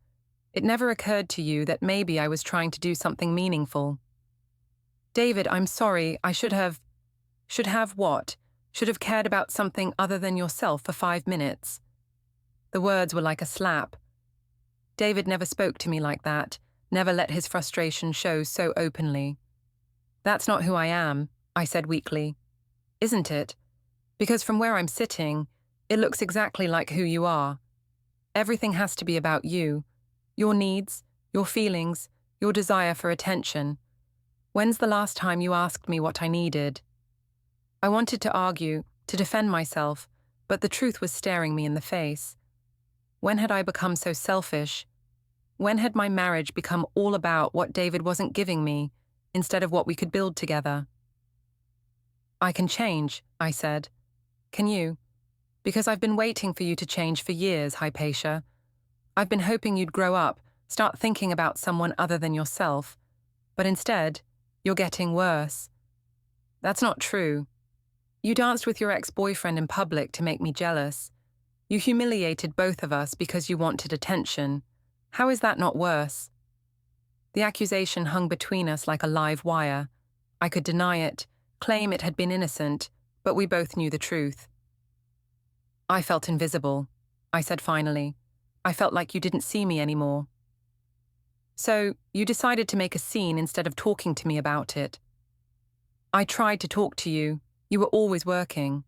It never occurred to you that maybe I was trying to do something meaningful." "David, I'm sorry, I should have..." "Should have what? Should have cared about something other than yourself for 5 minutes." The words were like a slap. David never spoke to me like that, never let his frustration show so openly. "That's not who I am," I said weakly. "Isn't it? Because from where I'm sitting, it looks exactly like who you are. Everything has to be about you, your needs, your feelings, your desire for attention. When's the last time you asked me what I needed?" I wanted to argue, to defend myself, but the truth was staring me in the face. When had I become so selfish? When had my marriage become all about what David wasn't giving me, instead of what we could build together? "I can change," I said. "Can you? Because I've been waiting for you to change for years, Hypatia. I've been hoping you'd grow up, start thinking about someone other than yourself. But instead, you're getting worse." "That's not true. You danced with your ex-boyfriend in public to make me jealous. You humiliated both of us because you wanted attention. How is that not worse?" The accusation hung between us like a live wire. I could deny it, claim it had been innocent, but we both knew the truth. "I felt invisible," I said finally. "I felt like you didn't see me anymore." "So, you decided to make a scene instead of talking to me about it." "I tried to talk to you. You were always working."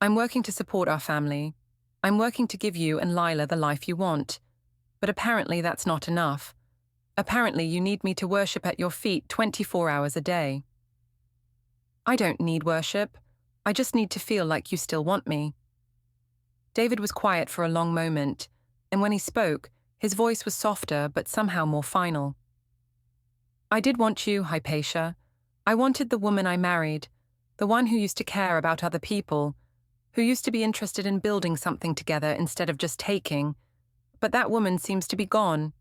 "I'm working to support our family. I'm working to give you and Lila the life you want. But apparently that's not enough. Apparently you need me to worship at your feet 24 hours a day." "I don't need worship. I just need to feel like you still want me." David was quiet for a long moment, and when he spoke, his voice was softer but somehow more final. "I did want you, Hypatia. I wanted the woman I married, the one who used to care about other people, who used to be interested in building something together instead of just taking. But that woman seems to be gone."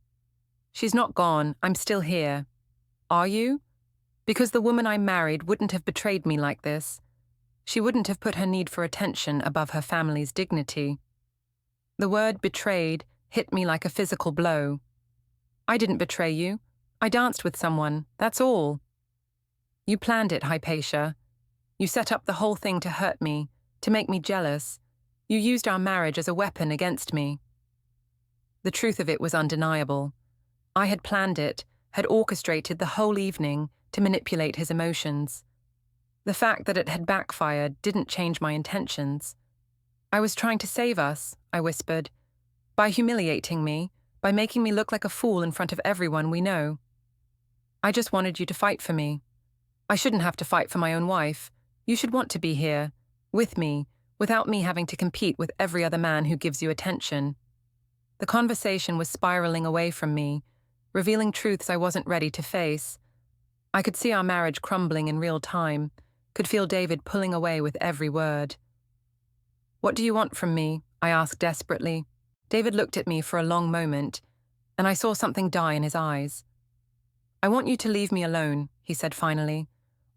"She's not gone. I'm still here." "Are you? Because the woman I married wouldn't have betrayed me like this. She wouldn't have put her need for attention above her family's dignity." The word betrayed hit me like a physical blow. "I didn't betray you. I danced with someone, that's all." "You planned it, Hypatia. You set up the whole thing to hurt me, to make me jealous. You used our marriage as a weapon against me." The truth of it was undeniable. I had planned it, had orchestrated the whole evening to manipulate his emotions. The fact that it had backfired didn't change my intentions. "I was trying to save us," I whispered, "by humiliating me, by making me look like a fool in front of everyone we know. I just wanted you to fight for me. I shouldn't have to fight for my own wife. You should want to be here, with me, without me having to compete with every other man who gives you attention." The conversation was spiraling away from me, revealing truths I wasn't ready to face. I could see our marriage crumbling in real time, could feel David pulling away with every word. "What do you want from me?" I asked desperately. David looked at me for a long moment, and I saw something die in his eyes. "I want you to leave me alone," he said finally.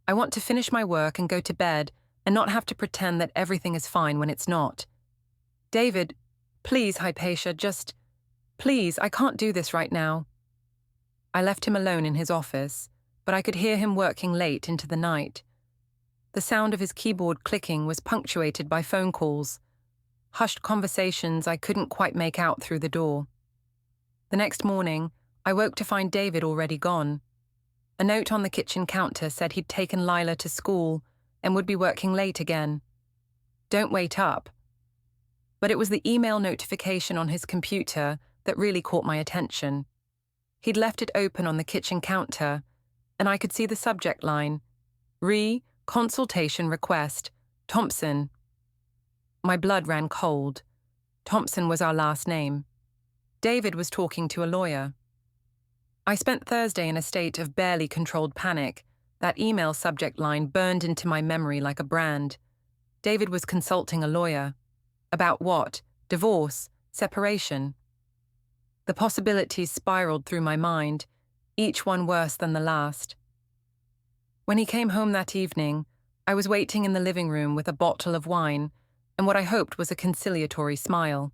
"I want to finish my work and go to bed and not have to pretend that everything is fine when it's not." "David, please, Hypatia, please, I can't do this right now." I left him alone in his office, but I could hear him working late into the night. The sound of his keyboard clicking was punctuated by phone calls, hushed conversations I couldn't quite make out through the door. The next morning, I woke to find David already gone. A note on the kitchen counter said he'd taken Lila to school and would be working late again. "Don't wait up." But it was the email notification on his computer that really caught my attention. He'd left it open on the kitchen counter, and I could see the subject line, "Consultation request, Thompson." My blood ran cold. Thompson was our last name. David was talking to a lawyer. I spent Thursday in a state of barely controlled panic. That email subject line burned into my memory like a brand. David was consulting a lawyer. About what? divorce, separation. The possibilities spiraled through my mind, each one worse than the last. When he came home that evening, I was waiting in the living room with a bottle of wine and what I hoped was a conciliatory smile.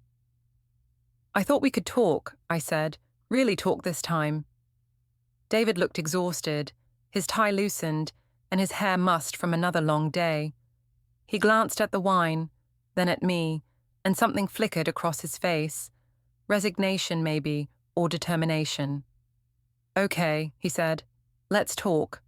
"I thought we could talk," I said, "really talk this time." David looked exhausted, his tie loosened, and his hair mussed from another long day. He glanced at the wine, then at me, and something flickered across his face. Resignation, maybe, or determination. "Okay," he said, "let's talk."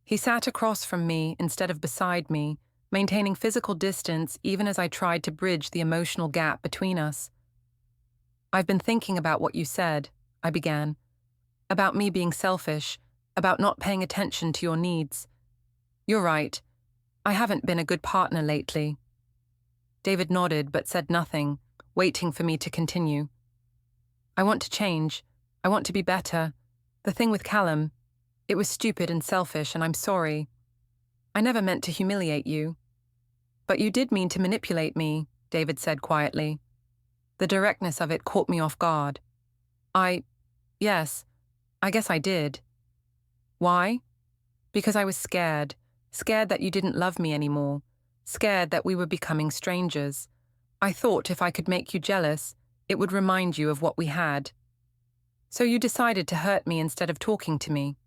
He sat across from me instead of beside me, maintaining physical distance even as I tried to bridge the emotional gap between us. "I've been thinking about what you said," I began. "About me being selfish, about not paying attention to your needs. You're right. I haven't been a good partner lately." David nodded but said nothing, waiting for me to continue. "I want to change. I want to be better. The thing with Callum, it was stupid and selfish, and I'm sorry. I never meant to humiliate you." "But you did mean to manipulate me," David said quietly. The directness of it caught me off guard. Yes, I guess I did." "Why?" "Because I was scared. Scared that you didn't love me anymore. Scared that we were becoming strangers. I thought if I could make you jealous, it would remind you of what we had. So you decided to hurt me instead of talking to me.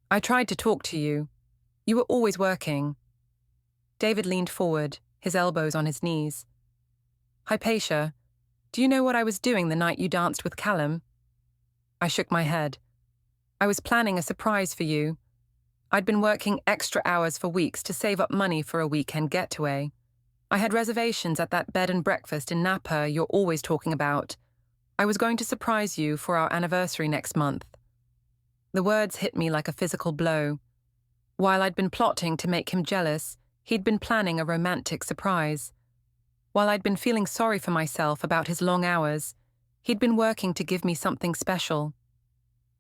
I tried to talk to you. You were always working." David leaned forward, his elbows on his knees. "Hypatia, do you know what I was doing the night you danced with Callum?" I shook my head. "I was planning a surprise for you. I'd been working extra hours for weeks to save up money for a weekend getaway. I had reservations at that bed and breakfast in Napa you're always talking about. I was going to surprise you for our anniversary next month." The words hit me like a physical blow. While I'd been plotting to make him jealous, he'd been planning a romantic surprise. While I'd been feeling sorry for myself about his long hours, he'd been working to give me something special.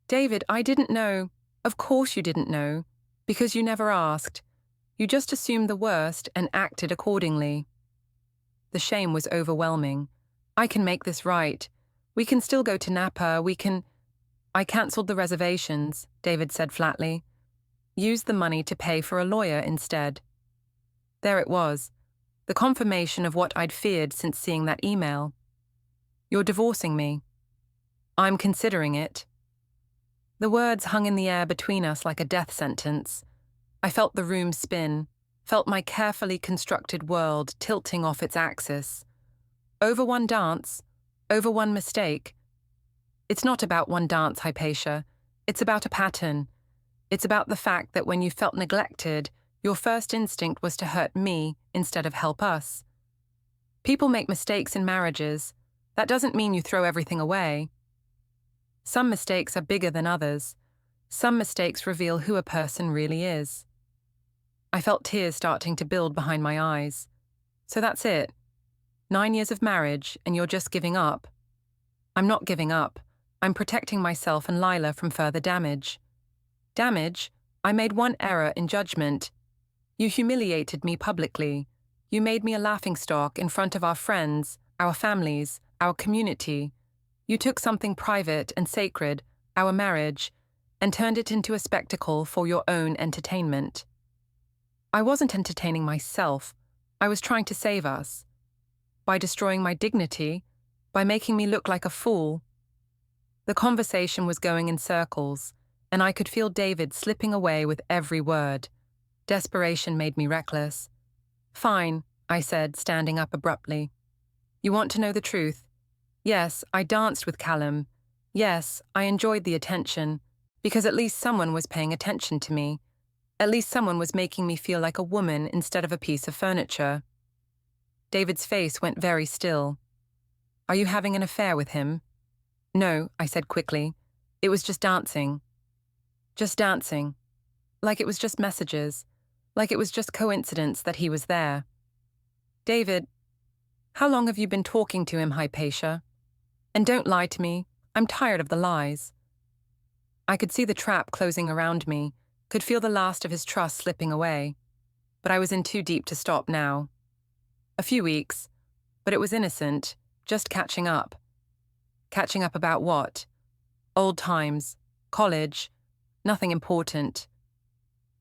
"David, I didn't know." "Of course you didn't know, because you never asked. You just assumed the worst and acted accordingly." The shame was overwhelming. "I can make this right. We can still go to Napa, I cancelled the reservations," David said flatly. "Used the money to pay for a lawyer instead." There it was, the confirmation of what I'd feared since seeing that email. "You're divorcing me." "I'm considering it." The words hung in the air between us like a death sentence. I felt the room spin, felt my carefully constructed world tilting off its axis. Over one dance, over one mistake. It's not about one dance, Hypatia. It's about a pattern. It's about the fact that when you felt neglected, your first instinct was to hurt me instead of help us. People make mistakes in marriages. That doesn't mean you throw everything away. Some mistakes are bigger than others. Some mistakes reveal who a person really is. I felt tears starting to build behind my eyes. "So that's it. 9 years of marriage, and you're just giving up." "I'm not giving up. I'm protecting myself and Lila from further damage." "Damage? I made one error in judgment. You humiliated me publicly. You made me a laughingstock in front of our friends, our families, our community. You took something private and sacred, our marriage, and turned it into a spectacle for your own entertainment." "I wasn't entertaining myself. I was trying to save us. By destroying my dignity, by making me look like a fool." The conversation was going in circles, and I could feel David slipping away with every word. Desperation made me reckless. "Fine," I said, standing up abruptly. "You want to know the truth? Yes, I danced with Callum. Yes, I enjoyed the attention, because at least someone was paying attention to me. At least someone was making me feel like a woman instead of a piece of furniture." David's face went very still. "Are you having an affair with him?" "No," I said quickly. "It was just dancing." Just dancing. Like it was just messages. Like it was just coincidence that he was there. "David, how long have you been talking to him, Hypatia? And don't lie to me. I'm tired of the lies." I could see the trap closing around me, could feel the last of his trust slipping away. But I was in too deep to stop now. "A few weeks. But it was innocent, just catching up. Catching up about what? Old times, college, nothing important.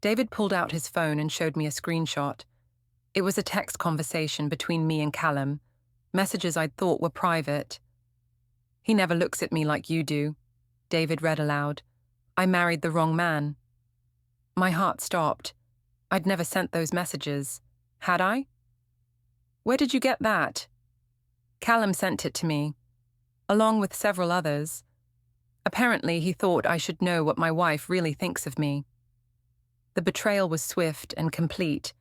David pulled out his phone and showed me a screenshot. It was a text conversation between me and Callum, messages I'd thought were private. "He never looks at me like you do," David read aloud. "I married the wrong man." My heart stopped. I'd never sent those messages. Had I? "Where did you get that?" Callum sent it to me, along with several others. Apparently, he thought I should know what my wife really thinks of me. The betrayal was swift and complete.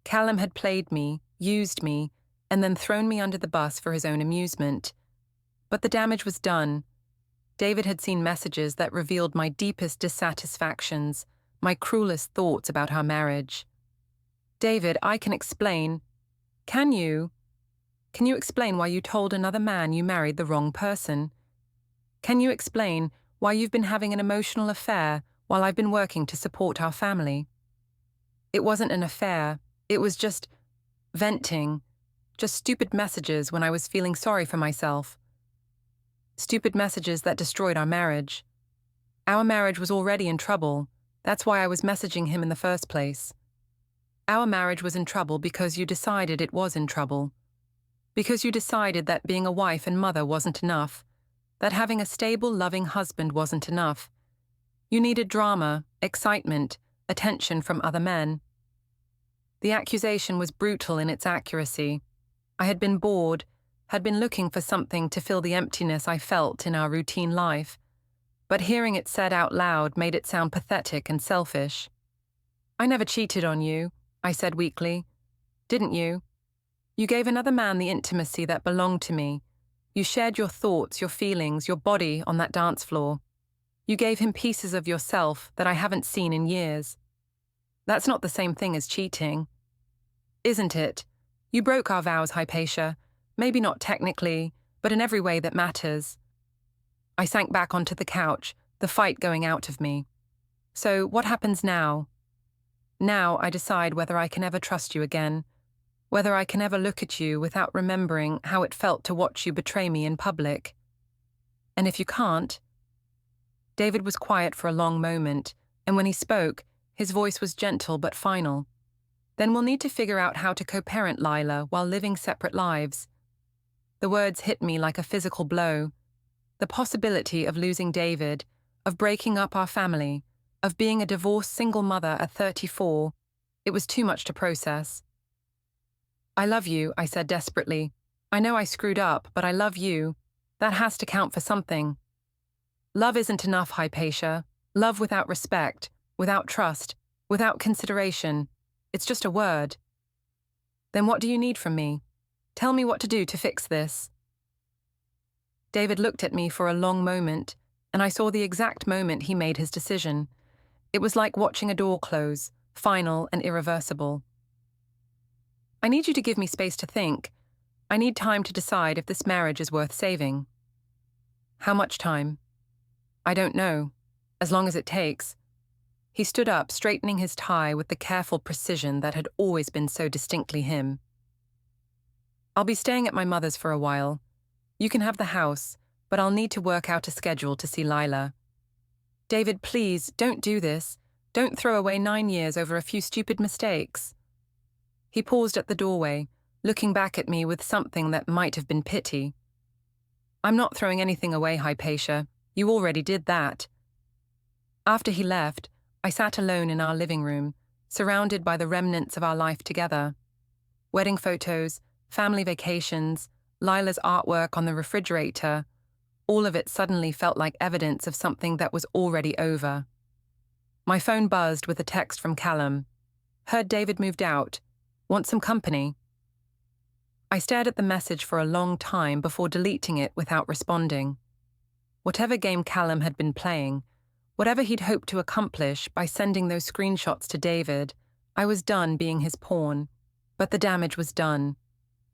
Callum had played me, used me, and then thrown me under the bus for his own amusement. But the damage was done. David had seen messages that revealed my deepest dissatisfactions, my cruelest thoughts about our marriage. "David, I can explain." "Can you? Can you explain why you told another man you married the wrong person? Can you explain why you've been having an emotional affair while I've been working to support our family?" It wasn't an affair, it was just venting, just stupid messages when I was feeling sorry for myself. Stupid messages that destroyed our marriage. Our marriage was already in trouble, that's why I was messaging him in the first place. Our marriage was in trouble because you decided it was in trouble. Because you decided that being a wife and mother wasn't enough, that having a stable, loving husband wasn't enough. You needed drama, excitement, attention from other men. The accusation was brutal in its accuracy. I had been bored, had been looking for something to fill the emptiness I felt in our routine life, but hearing it said out loud made it sound pathetic and selfish. "I never cheated on you," I said weakly. "Didn't you? You gave another man the intimacy that belonged to me. You shared your thoughts, your feelings, your body on that dance floor. You gave him pieces of yourself that I haven't seen in years. That's not the same thing as cheating. Isn't it? You broke our vows, Hypatia. Maybe not technically, but in every way that matters." I sank back onto the couch, the fight going out of me. "So what happens now?" "Now I decide whether I can ever trust you again, whether I can ever look at you without remembering how it felt to watch you betray me in public. And if you can't—" David was quiet for a long moment, and when he spoke, his voice was gentle but final. "Then we'll need to figure out how to co-parent Lila while living separate lives." The words hit me like a physical blow. The possibility of losing David, of breaking up our family, of being a divorced single mother at 34, it was too much to process. "I love you," I said desperately. "I know I screwed up, but I love you. That has to count for something." "Love isn't enough, Hypatia. Love without respect, without trust, without consideration. It's just a word." "Then what do you need from me? Tell me what to do to fix this." David looked at me for a long moment, and I saw the exact moment he made his decision. It was like watching a door close, final and irreversible. "I need you to give me space to think. I need time to decide if this marriage is worth saving." "How much time?" "I don't know. As long as it takes." He stood up, straightening his tie with the careful precision that had always been so distinctly him. "I'll be staying at my mother's for a while. You can have the house, but I'll need to work out a schedule to see Lila." "David, please, don't do this. Don't throw away 9 years over a few stupid mistakes." He paused at the doorway, looking back at me with something that might have been pity. "I'm not throwing anything away, Hypatia. You already did that." After he left, I sat alone in our living room, surrounded by the remnants of our life together. Wedding photos, family vacations, Lila's artwork on the refrigerator, all of it suddenly felt like evidence of something that was already over. My phone buzzed with a text from Callum. "Heard David moved out. Want some company?" I stared at the message for a long time before deleting it without responding. Whatever game Callum had been playing, whatever he'd hoped to accomplish by sending those screenshots to David, I was done being his pawn. But the damage was done.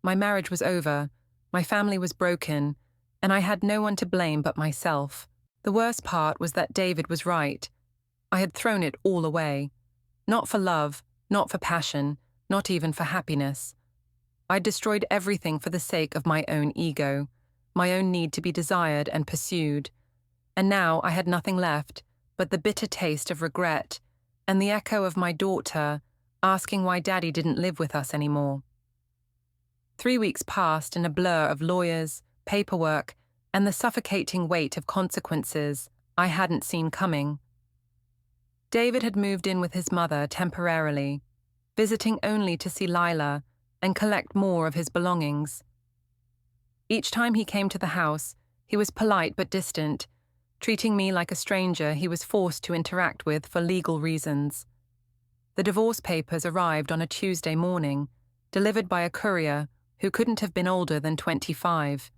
My marriage was over, my family was broken, and I had no one to blame but myself. The worst part was that David was right. I had thrown it all away. Not for love, not for passion, not even for happiness. I'd destroyed everything for the sake of my own ego, my own need to be desired and pursued. And now I had nothing left but the bitter taste of regret and the echo of my daughter asking why Daddy didn't live with us anymore. 3 weeks passed in a blur of lawyers, paperwork, and the suffocating weight of consequences I hadn't seen coming. David had moved in with his mother temporarily, visiting only to see Lila and collect more of his belongings. Each time he came to the house, he was polite but distant, treating me like a stranger he was forced to interact with for legal reasons. The divorce papers arrived on a Tuesday morning, delivered by a courier who couldn't have been older than 25.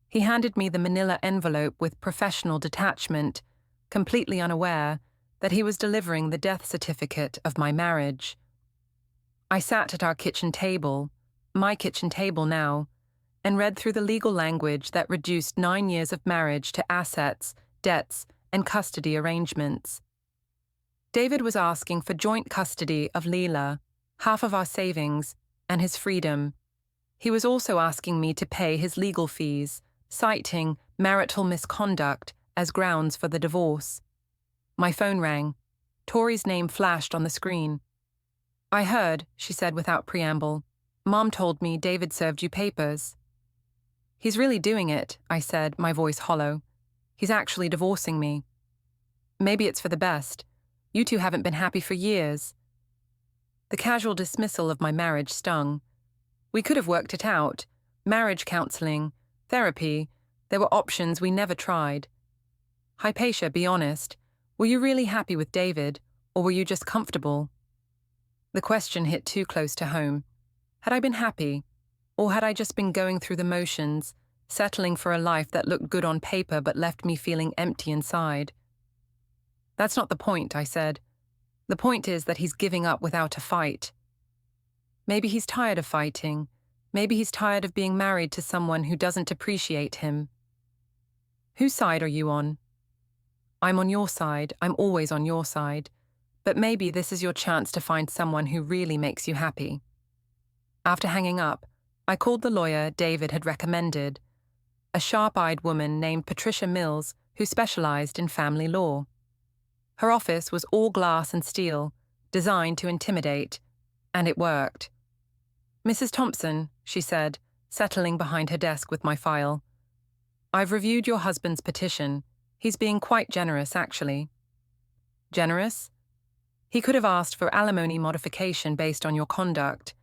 He handed me the manila envelope with professional detachment, completely unaware that he was delivering the death certificate of my marriage. I sat at our kitchen table, my kitchen table now, and read through the legal language that reduced 9 years of marriage to assets, debts, and custody arrangements. David was asking for joint custody of Leela, half of our savings, and his freedom. He was also asking me to pay his legal fees, citing marital misconduct as grounds for the divorce. My phone rang. Tori's name flashed on the screen. "I heard," she said without preamble. "Mom told me David served you papers." "He's really doing it," I said, my voice hollow. "He's actually divorcing me." "Maybe it's for the best. You two haven't been happy for years." The casual dismissal of my marriage stung. We could have worked it out. Marriage counseling, therapy, there were options we never tried. "Hypatia, be honest. Were you really happy with David, or were you just comfortable?" The question hit too close to home. Had I been happy, or had I just been going through the motions, settling for a life that looked good on paper but left me feeling empty inside? "That's not the point," I said. "The point is that he's giving up without a fight." Maybe he's tired of fighting. Maybe he's tired of being married to someone who doesn't appreciate him. "Whose side are you on?" "I'm on your side. I'm always on your side. But maybe this is your chance to find someone who really makes you happy." After hanging up, I called the lawyer David had recommended, a sharp-eyed woman named Patricia Mills who specialized in family law. Her office was all glass and steel, designed to intimidate, and it worked. "Mrs. Thompson," she said, settling behind her desk with my file. "I've reviewed your husband's petition. He's being quite generous, actually." "Generous?" "He could have asked for alimony modification based on your conduct.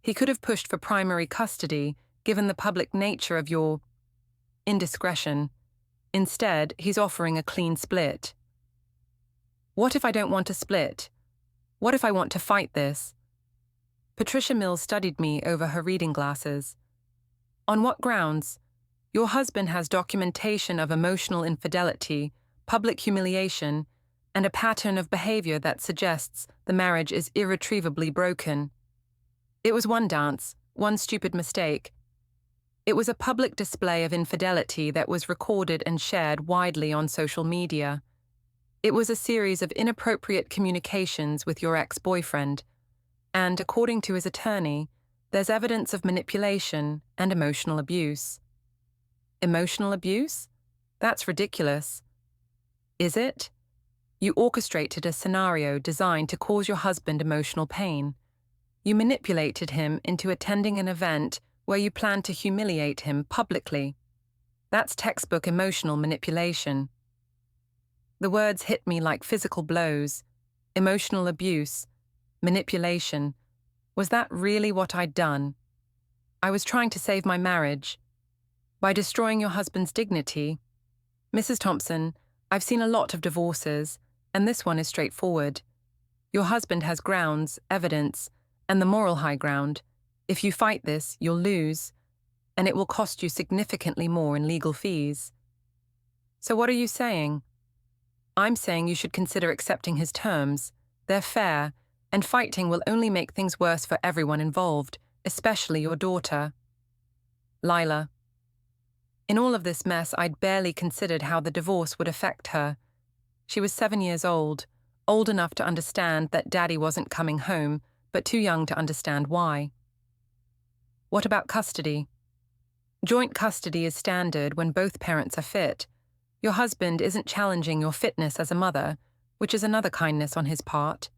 He could have pushed for primary custody, given the public nature of your indiscretion. Instead, he's offering a clean split." "What if I don't want to split? What if I want to fight this?" Patricia Mills studied me over her reading glasses. "On what grounds? Your husband has documentation of emotional infidelity, public humiliation, and a pattern of behavior that suggests the marriage is irretrievably broken. It was one dance, one stupid mistake. It was a public display of infidelity that was recorded and shared widely on social media. It was a series of inappropriate communications with your ex-boyfriend, and according to his attorney, there's evidence of manipulation and emotional abuse." "Emotional abuse? That's ridiculous." "Is it? You orchestrated a scenario designed to cause your husband emotional pain. You manipulated him into attending an event where you planned to humiliate him publicly. That's textbook emotional manipulation." The words hit me like physical blows. Emotional abuse, manipulation. Was that really what I'd done? I was trying to save my marriage. By destroying your husband's dignity? "Mrs. Thompson, I've seen a lot of divorces, and this one is straightforward. Your husband has grounds, evidence, and the moral high ground. If you fight this, you'll lose, and it will cost you significantly more in legal fees." "So what are you saying?" "I'm saying you should consider accepting his terms. They're fair, and fighting will only make things worse for everyone involved, especially your daughter." Lila. In all of this mess, I'd barely considered how the divorce would affect her. She was 7 years old enough to understand that Daddy wasn't coming home, but too young to understand why. What about custody? Joint custody is standard when both parents are fit. Your husband isn't challenging your fitness as a mother, which is another kindness on his part.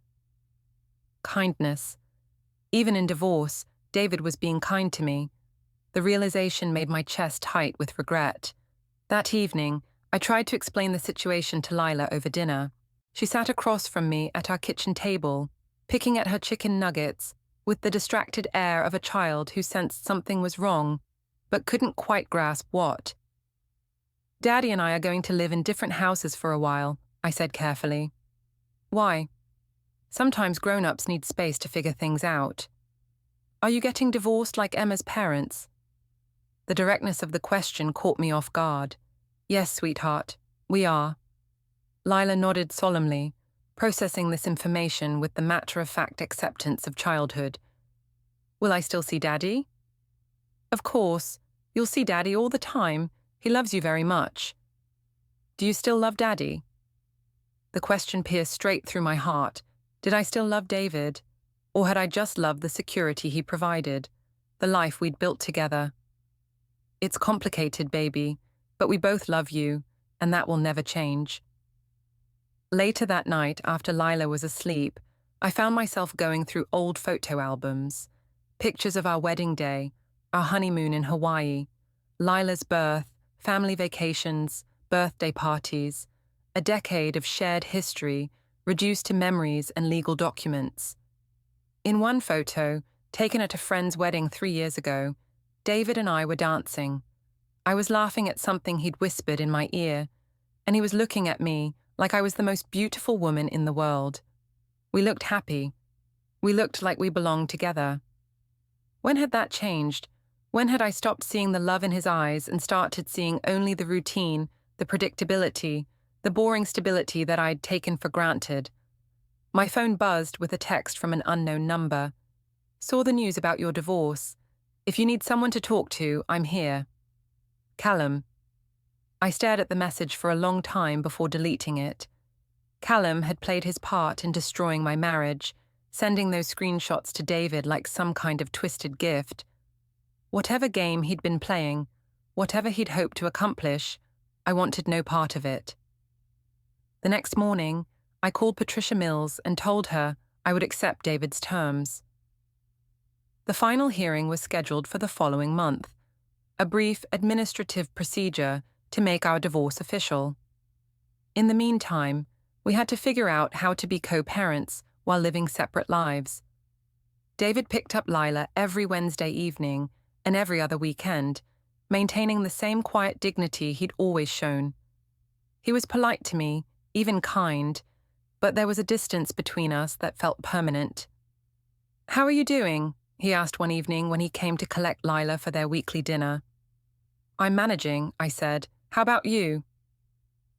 Kindness. Even in divorce, David was being kind to me. The realization made my chest tight with regret. That evening, I tried to explain the situation to Lila over dinner. She sat across from me at our kitchen table, picking at her chicken nuggets, with the distracted air of a child who sensed something was wrong, but couldn't quite grasp what. Daddy and I are going to live in different houses for a while, I said carefully. Why? Sometimes grown-ups need space to figure things out. Are you getting divorced like Emma's parents? The directness of the question caught me off guard. Yes, sweetheart, we are. Lila nodded solemnly, processing this information with the matter-of-fact acceptance of childhood. Will I still see Daddy? Of course. You'll see Daddy all the time. He loves you very much. Do you still love Daddy? The question pierced straight through my heart. Did I still love David? Or had I just loved the security he provided, the life we'd built together? It's complicated, baby, but we both love you, and that will never change. Later that night, after Lila was asleep, I found myself going through old photo albums. Pictures of our wedding day, our honeymoon in Hawaii, Lila's birth, family vacations, birthday parties, a decade of shared history reduced to memories and legal documents. In one photo, taken at a friend's wedding 3 years ago, David and I were dancing. I was laughing at something he'd whispered in my ear, and he was looking at me like I was the most beautiful woman in the world. We looked happy. We looked like we belonged together. When had that changed? When had I stopped seeing the love in his eyes and started seeing only the routine, the predictability, the boring stability that I'd taken for granted? My phone buzzed with a text from an unknown number. Saw the news about your divorce. If you need someone to talk to, I'm here. Callum. I stared at the message for a long time before deleting it. Callum had played his part in destroying my marriage, sending those screenshots to David like some kind of twisted gift. Whatever game he'd been playing, whatever he'd hoped to accomplish, I wanted no part of it. The next morning, I called Patricia Mills and told her I would accept David's terms. The final hearing was scheduled for the following month, a brief administrative procedure to make our divorce official. In the meantime, we had to figure out how to be co-parents while living separate lives. David picked up Lila every Wednesday evening and every other weekend, maintaining the same quiet dignity he'd always shown. He was polite to me, even kind, but there was a distance between us that felt permanent. "How are you doing?" he asked one evening when he came to collect Lila for their weekly dinner. "I'm managing," I said. "How about you?"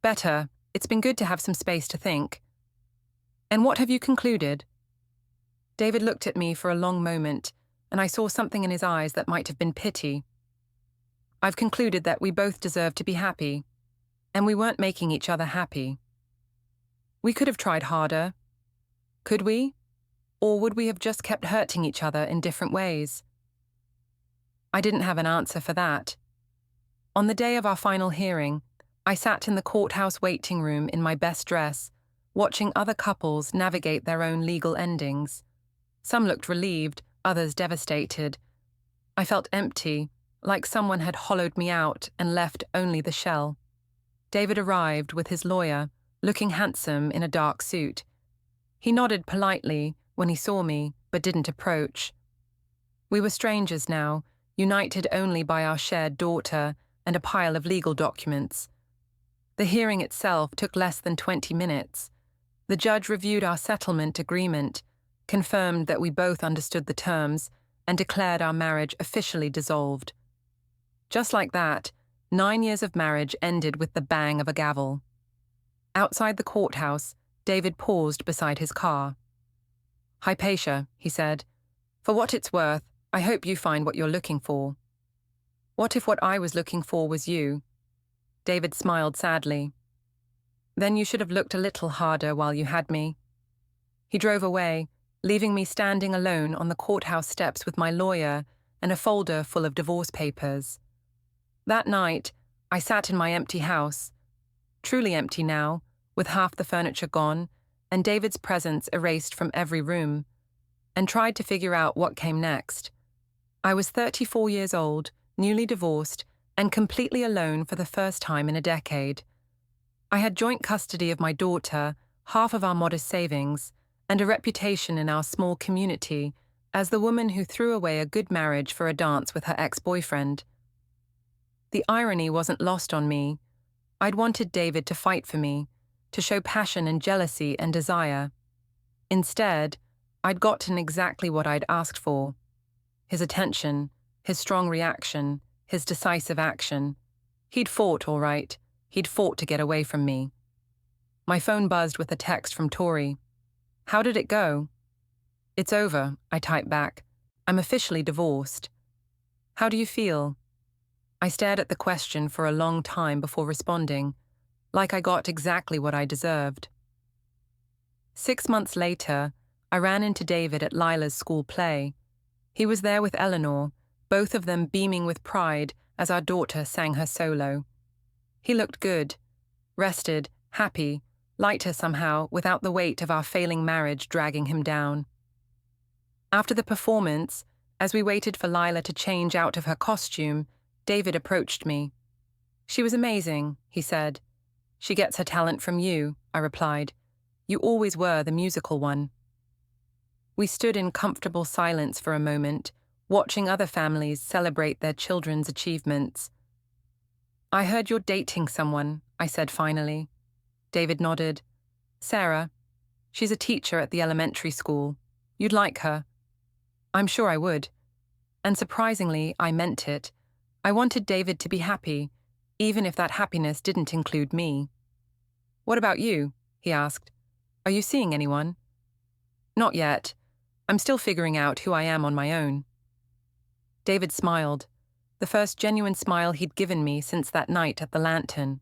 "Better. It's been good to have some space to think." "And what have you concluded?" David looked at me for a long moment, and I saw something in his eyes that might have been pity. "I've concluded that we both deserve to be happy, and we weren't making each other happy. We could have tried harder. Could we? Or would we have just kept hurting each other in different ways?" I didn't have an answer for that. On the day of our final hearing, I sat in the courthouse waiting room in my best dress, watching other couples navigate their own legal endings. Some looked relieved, others devastated. I felt empty, like someone had hollowed me out and left only the shell. David arrived with his lawyer, looking handsome in a dark suit. He nodded politely when he saw me, but didn't approach. We were strangers now, united only by our shared daughter and a pile of legal documents. The hearing itself took less than 20 minutes. The judge reviewed our settlement agreement, confirmed that we both understood the terms, and declared our marriage officially dissolved. Just like that, 9 years of marriage ended with the bang of a gavel. Outside the courthouse, David paused beside his car. "Hypatia," he said. "For what it's worth, I hope you find what you're looking for." "What if what I was looking for was you?" David smiled sadly. "Then you should have looked a little harder while you had me." He drove away, leaving me standing alone on the courthouse steps with my lawyer and a folder full of divorce papers. That night, I sat in my empty house, truly empty now, with half the furniture gone and David's presence erased from every room, and tried to figure out what came next. I was 34 years old, newly divorced, and completely alone for the first time in a decade. I had joint custody of my daughter, half of our modest savings, and a reputation in our small community as the woman who threw away a good marriage for a dance with her ex-boyfriend. The irony wasn't lost on me. I'd wanted David to fight for me, to show passion and jealousy and desire. Instead, I'd gotten exactly what I'd asked for. His attention, his strong reaction, his decisive action. He'd fought, all right. He'd fought to get away from me. My phone buzzed with a text from Tori. "How did it go?" "It's over," I typed back. "I'm officially divorced." "How do you feel?" I stared at the question for a long time before responding, like I got exactly what I deserved. 6 months later, I ran into David at Lila's school play. He was there with Eleanor, both of them beaming with pride as our daughter sang her solo. He looked good, rested, happy, lighter somehow without the weight of our failing marriage dragging him down. After the performance, as we waited for Lila to change out of her costume, David approached me. "She was amazing," he said. "She gets her talent from you," I replied. "You always were the musical one." We stood in comfortable silence for a moment, watching other families celebrate their children's achievements. "I heard you're dating someone," I said finally. David nodded. "Sarah. She's a teacher at the elementary school. You'd like her." "I'm sure I would." And surprisingly, I meant it. I wanted David to be happy, even if that happiness didn't include me. "What about you?" he asked. "Are you seeing anyone?" "Not yet. I'm still figuring out who I am on my own." David smiled, the first genuine smile he'd given me since that night at the Lantern.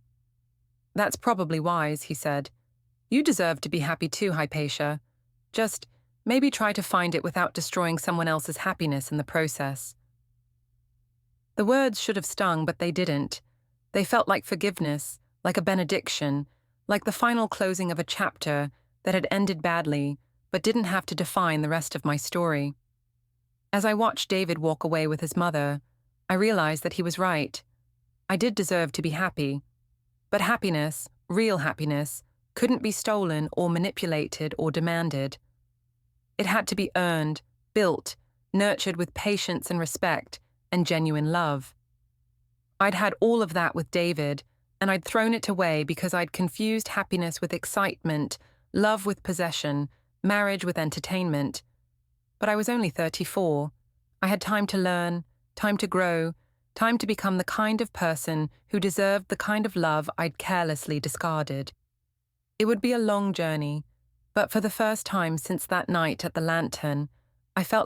"That's probably wise," he said. "You deserve to be happy too, Hypatia. Just maybe try to find it without destroying someone else's happiness in the process." The words should have stung, but they didn't. They felt like forgiveness, like a benediction, like the final closing of a chapter that had ended badly, but didn't have to define the rest of my story. As I watched David walk away with his mother, I realized that he was right. I did deserve to be happy. But happiness, real happiness, couldn't be stolen or manipulated or demanded. It had to be earned, built, nurtured with patience and respect, and genuine love. I'd had all of that with David, and I'd thrown it away because I'd confused happiness with excitement, love with possession, marriage with entertainment. But I was only 34. I had time to learn, time to grow, time to become the kind of person who deserved the kind of love I'd carelessly discarded. It would be a long journey, but for the first time since that night at the Lantern, I felt